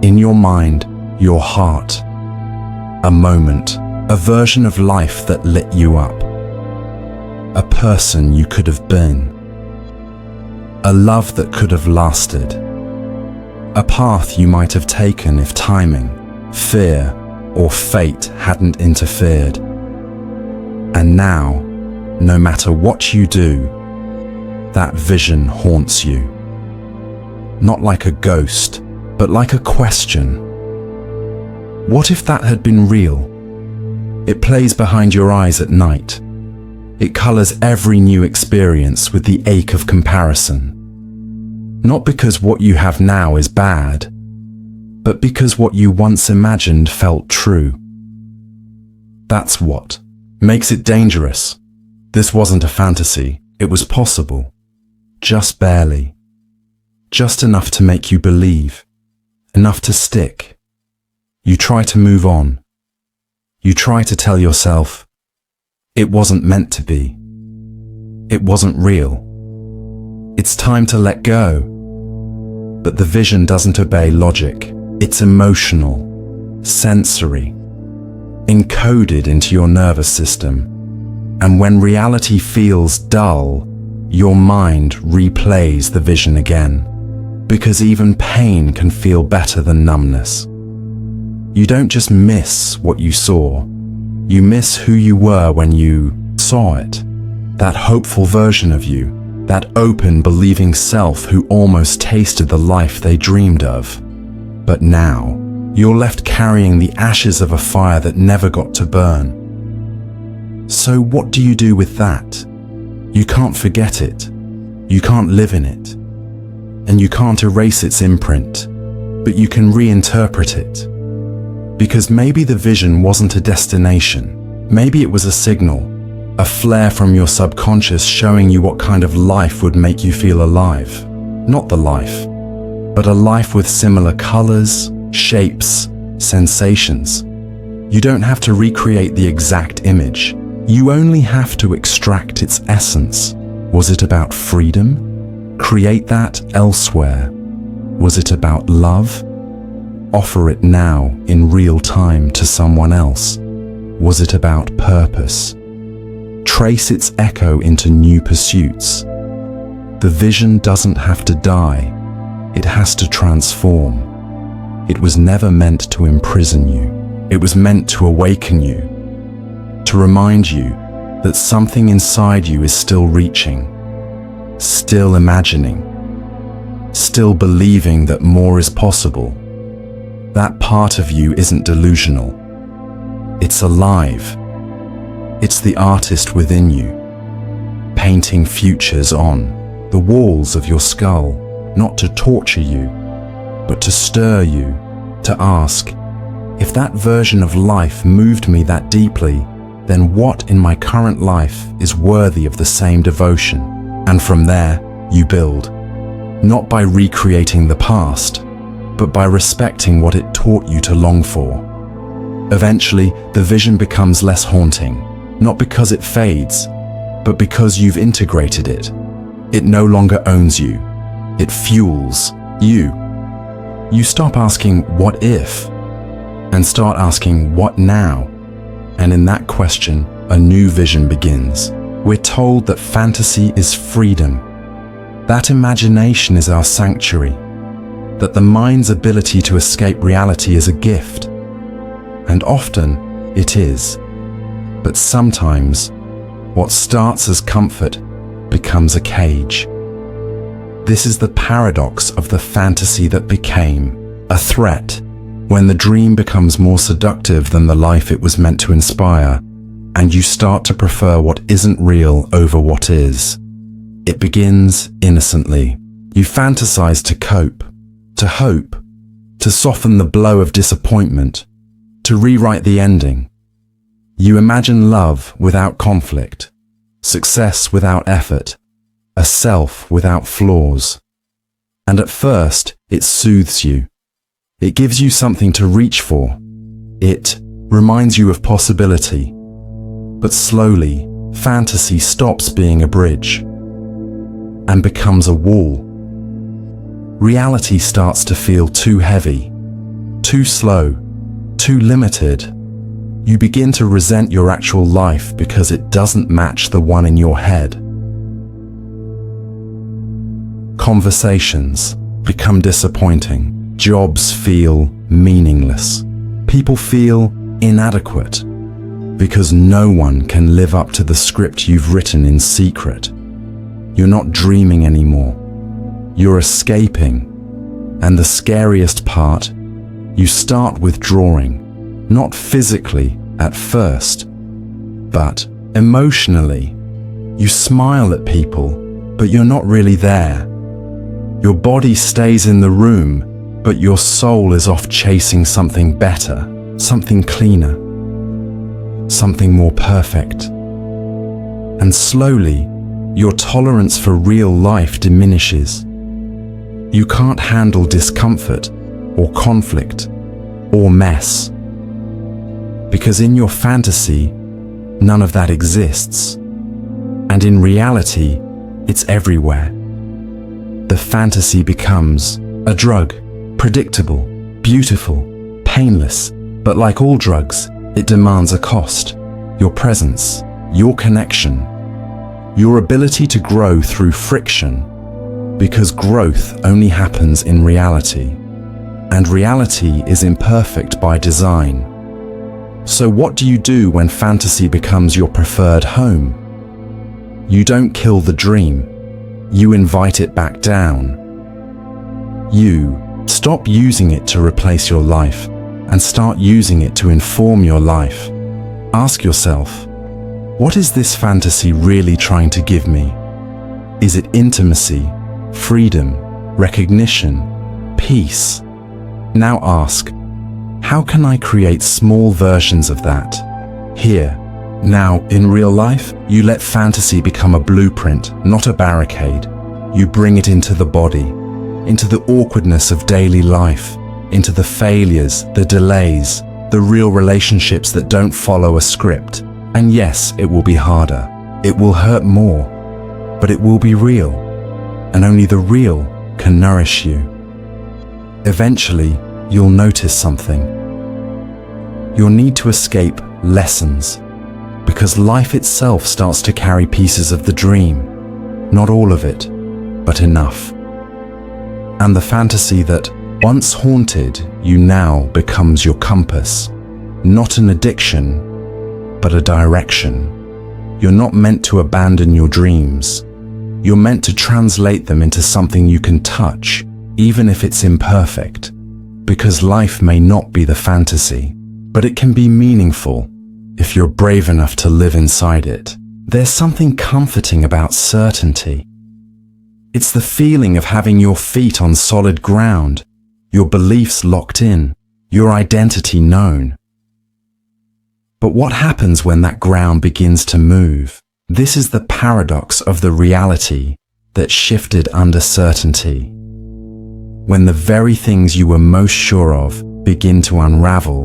In your mind, your heart, a moment, a version of life that lit you up, a person you could have been, a love that could have lasted, a path you might have taken if timing, fear, or fate hadn't interfered. And now no matter what you do, that vision haunts you. Not like a ghost, but like a question. What if that had been real? It plays behind your eyes at night. It colors every new experience with the ache of comparison. Not because what you have now is bad, but because what you once imagined felt true. That's what makes it dangerous. This wasn't a fantasy, it was possible. Just barely. Just enough to make you believe. Enough to stick. You try to move on. You try to tell yourself, it wasn't meant to be. It wasn't real. It's time to let go. But the vision doesn't obey logic. It's emotional, sensory, encoded into your nervous system. And when reality feels dull, your mind replays the vision again. Because even pain can feel better than numbness. You don't just miss what you saw. You miss who you were when you saw it. That hopeful version of you. That open, believing self who almost tasted the life they dreamed of. But now, you're left carrying the ashes of a fire that never got to burn. So what do you do with that? You can't forget it. You can't live in it. And you can't erase its imprint. But you can reinterpret it. Because maybe the vision wasn't a destination. Maybe it was a signal. A flare from your subconscious showing you what kind of life would make you feel alive. Not the life, but a life with similar colors, shapes, sensations. You don't have to recreate the exact image. You only have to extract its essence. Was it about freedom? Create that elsewhere. Was it about love? Offer it now in real time to someone else. Was it about purpose? Trace its echo into new pursuits. The vision doesn't have to die. It has to transform. It was never meant to imprison you. It was meant to awaken you. To remind you that something inside you is still reaching, still imagining, still believing that more is possible. That part of you isn't delusional. It's alive. It's the artist within you, painting futures on the walls of your skull, not to torture you, but to stir you, to ask, if that version of life moved me that deeply, then what in my current life is worthy of the same devotion? And from there, you build, not by recreating the past, but by respecting what it taught you to long for. Eventually, the vision becomes less haunting. Not because it fades, but because you've integrated it. It no longer owns you. It fuels you. You stop asking, what if? And start asking, what now? And in that question, a new vision begins. We're told that fantasy is freedom. That imagination is our sanctuary. That the mind's ability to escape reality is a gift. And often, it is. But sometimes, what starts as comfort becomes a cage. This is the paradox of the fantasy that became a threat, when the dream becomes more seductive than the life it was meant to inspire, and you start to prefer what isn't real over what is. It begins innocently. You fantasize to cope, to hope, to soften the blow of disappointment, to rewrite the ending. You imagine love without conflict, success without effort, a self without flaws. And at first, it soothes you. It gives you something to reach for. It reminds you of possibility. But slowly, fantasy stops being a bridge and becomes a wall. Reality starts to feel too heavy, too slow, too limited. You begin to resent your actual life because it doesn't match the one in your head. Conversations become disappointing. Jobs feel meaningless. People feel inadequate because no one can live up to the script you've written in secret. You're not dreaming anymore. You're escaping. And the scariest part, you start withdrawing, not physically at first, but emotionally. You smile at people, but you're not really there. Your body stays in the room, but your soul is off chasing something better, something cleaner, something more perfect. And slowly, your tolerance for real life diminishes. You can't handle discomfort or conflict or mess. Because in your fantasy, none of that exists. And in reality, it's everywhere. The fantasy becomes a drug, predictable, beautiful, painless, but like all drugs, it demands a cost. Your presence, your connection, your ability to grow through friction, because growth only happens in reality, and reality is imperfect by design. So what do you do when fantasy becomes your preferred home? You don't kill the dream. You invite it back down. You stop using it to replace your life and start using it to inform your life. Ask yourself, what is this fantasy really trying to give me? Is it intimacy, freedom, recognition, peace? Now ask, how can I create small versions of that? Here, now, in real life, you let fantasy become a blueprint, not a barricade. You bring it into the body, into the awkwardness of daily life, into the failures, the delays, the real relationships that don't follow a script. And yes, it will be harder. It will hurt more, but it will be real. And only the real can nourish you. Eventually, you'll notice something. Your need to escape lessens, because life itself starts to carry pieces of the dream. Not all of it, but enough. And the fantasy that once haunted you now becomes your compass. Not an addiction, but a direction. You're not meant to abandon your dreams. You're meant to translate them into something you can touch, even if it's imperfect. Because life may not be the fantasy, but it can be meaningful if you're brave enough to live inside it. There's something comforting about certainty. It's the feeling of having your feet on solid ground, your beliefs locked in, your identity known. But what happens when that ground begins to move? This is the paradox of the reality that shifted under certainty. When the very things you were most sure of begin to unravel,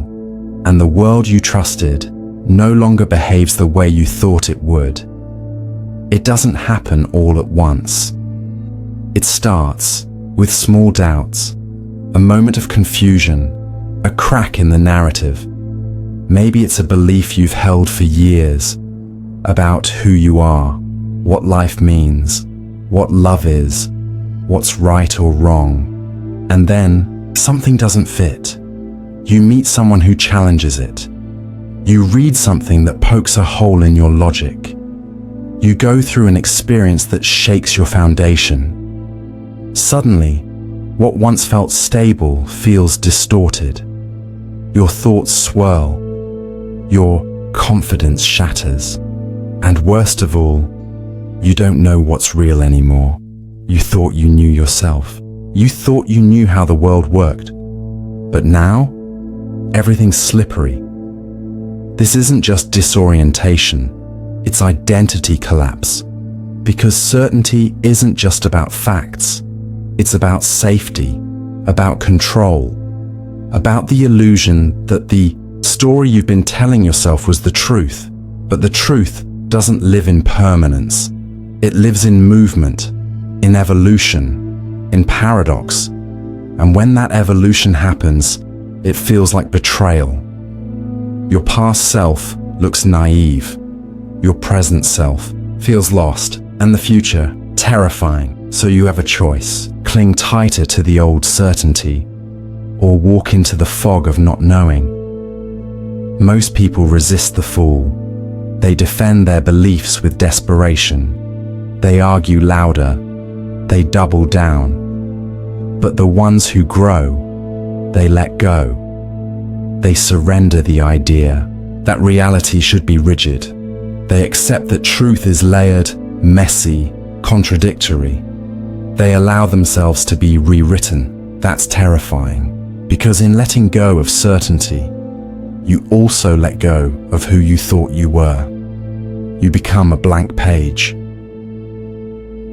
and the world you trusted no longer behaves the way you thought it would. It doesn't happen all at once. It starts with small doubts, a moment of confusion, a crack in the narrative. Maybe it's a belief you've held for years about who you are, what life means, what love is, what's right or wrong. And then something doesn't fit. You meet someone who challenges it. You read something that pokes a hole in your logic. You go through an experience that shakes your foundation. Suddenly, what once felt stable feels distorted. Your thoughts swirl. Your confidence shatters. And worst of all, you don't know what's real anymore. You thought you knew yourself. You thought you knew how the world worked. But now, everything's slippery. This isn't just disorientation, it's identity collapse. Because certainty isn't just about facts, it's about safety, about control, about the illusion that the story you've been telling yourself was the truth. But the truth doesn't live in permanence. It lives in movement, in evolution, in paradox. And when that evolution happens, it feels like betrayal. Your past self looks naive. Your present self feels lost, and the future terrifying. So you have a choice. Cling tighter to the old certainty, or walk into the fog of not knowing. Most people resist the fall. They defend their beliefs with desperation. They argue louder. They double down. But the ones who grow, they let go. They surrender the idea that reality should be rigid. They accept that truth is layered, messy, contradictory. They allow themselves to be rewritten. That's terrifying, because in letting go of certainty, you also let go of who you thought you were. You become a blank page.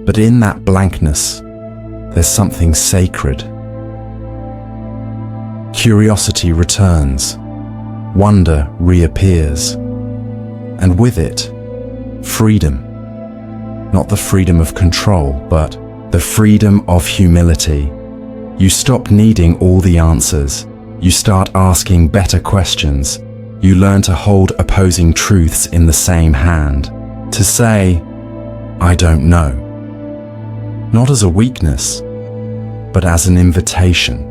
But in that blankness, there's something sacred. Curiosity returns, wonder reappears, and with it, freedom. Not the freedom of control, but the freedom of humility. You stop needing all the answers. You start asking better questions. You learn to hold opposing truths in the same hand. To say, I don't know. Not as a weakness, but as an invitation.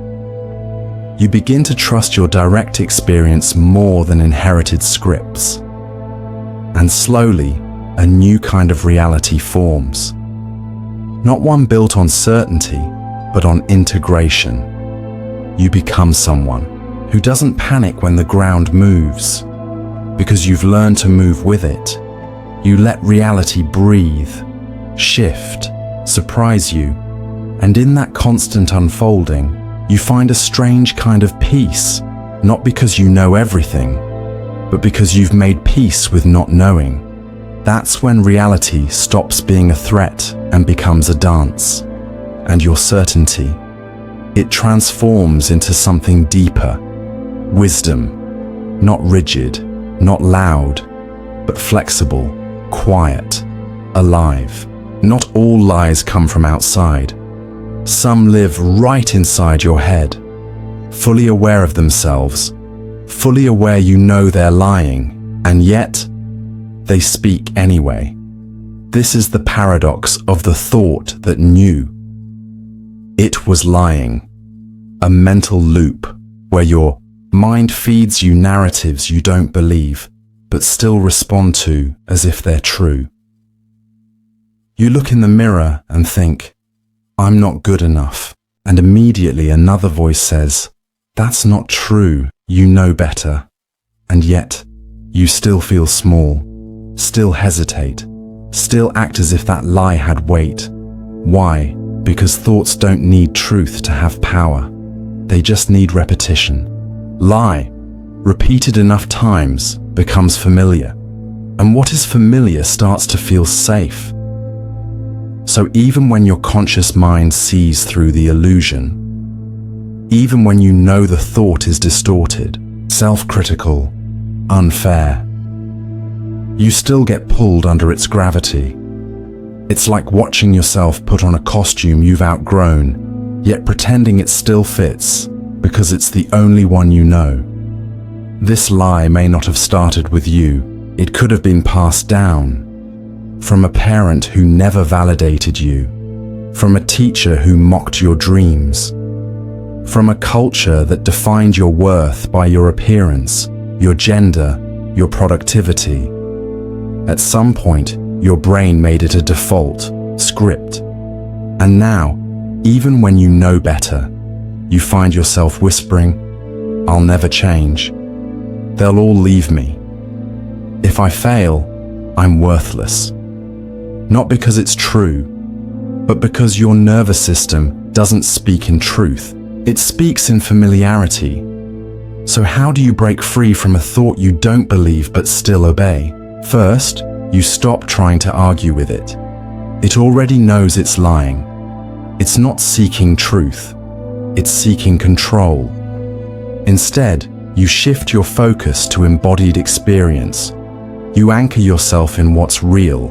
You begin to trust your direct experience more than inherited scripts. And slowly, a new kind of reality forms. Not one built on certainty, but on integration. You become someone who doesn't panic when the ground moves, because you've learned to move with it. You let reality breathe, shift, surprise you, and in that constant unfolding, you find a strange kind of peace, not because you know everything, but because you've made peace with not knowing. That's when reality stops being a threat and becomes a dance. And your certainty, it transforms into something deeper. Wisdom, not rigid, not loud, but flexible, quiet, alive. Not all lies come from outside. Some live right inside your head, fully aware of themselves, fully aware you know they're lying, and yet they speak anyway. This is the paradox of the thought that knew. It was lying, a mental loop where your mind feeds you narratives you don't believe, but still respond to as if they're true. You look in the mirror and think, I'm not good enough, and immediately another voice says, that's not true, you know better. And yet, you still feel small, still hesitate, still act as if that lie had weight. Why? Because thoughts don't need truth to have power. They just need repetition. Lie, repeated enough times, becomes familiar. And what is familiar starts to feel safe. So even when your conscious mind sees through the illusion, even when you know the thought is distorted, self-critical, unfair, you still get pulled under its gravity. It's like watching yourself put on a costume you've outgrown, yet pretending it still fits because it's the only one you know. This lie may not have started with you. It could have been passed down from a parent who never validated you, from a teacher who mocked your dreams, from a culture that defined your worth by your appearance, your gender, your productivity. At some point, your brain made it a default script. And now, even when you know better, you find yourself whispering, I'll never change. They'll all leave me. If I fail, I'm worthless. Not because it's true, but because your nervous system doesn't speak in truth. It speaks in familiarity. So how do you break free from a thought you don't believe but still obey? First, you stop trying to argue with it. It already knows it's lying. It's not seeking truth. It's seeking control. Instead, you shift your focus to embodied experience. You anchor yourself in what's real,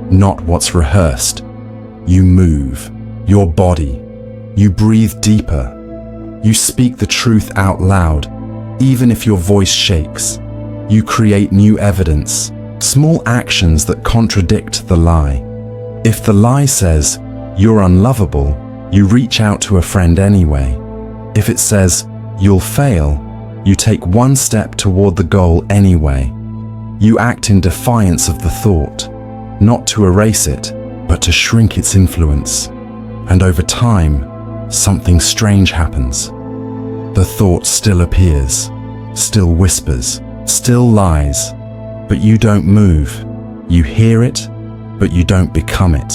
not what's rehearsed. You move, your body. You breathe deeper. You speak the truth out loud, even if your voice shakes. You create new evidence, small actions that contradict the lie. If the lie says, you're unlovable, you reach out to a friend anyway. If it says, you'll fail, You take one step toward the goal anyway. You act in defiance of the thought, not to erase it, but to shrink its influence. And over time, something strange happens. The thought still appears, still whispers, still lies, but you don't move. You hear it, but you don't become it.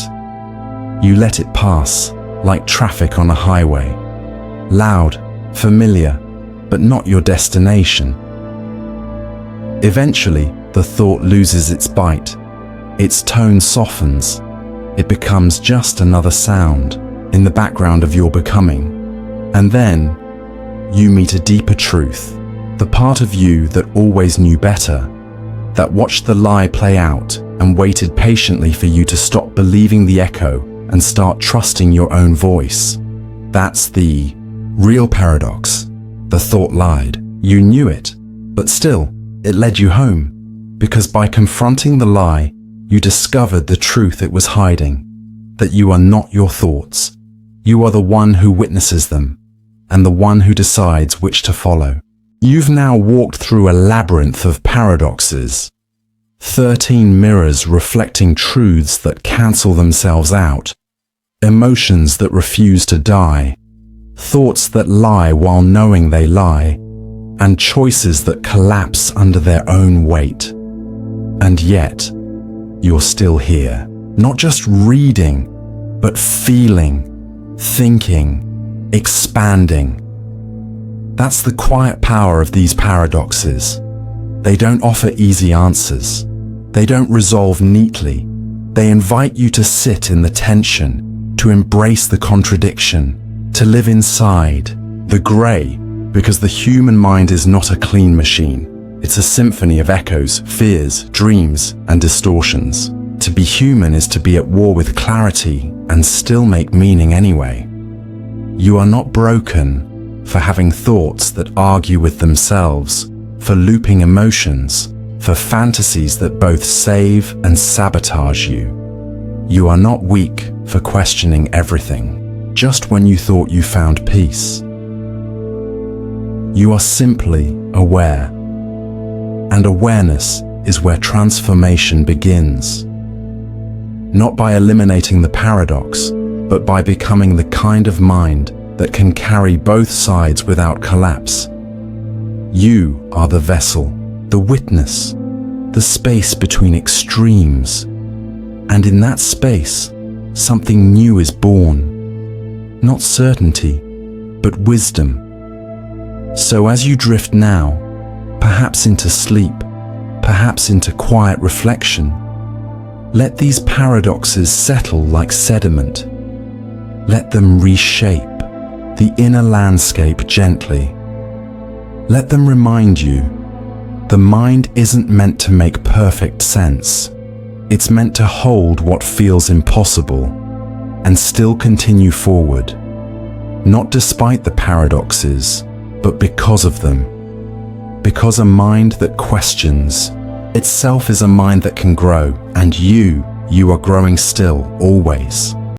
You let it pass, like traffic on a highway. Loud, familiar, but not your destination. Eventually, the thought loses its bite. Its tone softens. It becomes just another sound in the background of your becoming. And then, you meet a deeper truth. The part of you that always knew better, that watched the lie play out and waited patiently for you to stop believing the echo and start trusting your own voice. That's the real paradox. The thought lied. You knew it, but still, it led you home. Because by confronting the lie, you discovered the truth it was hiding. That you are not your thoughts. You are the one who witnesses them, and the one who decides which to follow. You've now walked through a labyrinth of paradoxes. 13 mirrors reflecting truths that cancel themselves out. Emotions that refuse to die. Thoughts that lie while knowing they lie. And choices that collapse under their own weight. And yet, you're still here. Not just reading, but feeling, thinking, expanding. That's the quiet power of these paradoxes. They don't offer easy answers. They don't resolve neatly. They invite you to sit in the tension, to embrace the contradiction, to live inside the grey, because the human mind is not a clean machine. It's a symphony of echoes, fears, dreams, and distortions. To be human is to be at war with clarity and still make meaning anyway. You are not broken for having thoughts that argue with themselves, for looping emotions, for fantasies that both save and sabotage you. You are not weak for questioning everything, just when you thought you found peace. You are simply aware. And awareness is where transformation begins. Not by eliminating the paradox, but by becoming the kind of mind that can carry both sides without collapse. You are the vessel, the witness, the space between extremes. And in that space, something new is born. Not certainty, but wisdom. So as you drift now, perhaps into sleep, perhaps into quiet reflection, let these paradoxes settle like sediment. Let them reshape the inner landscape gently. Let them remind you, the mind isn't meant to make perfect sense. It's meant to hold what feels impossible and still continue forward, not despite the paradoxes, but because of them. Because a mind that questions itself is a mind that can grow, and you are growing still, always.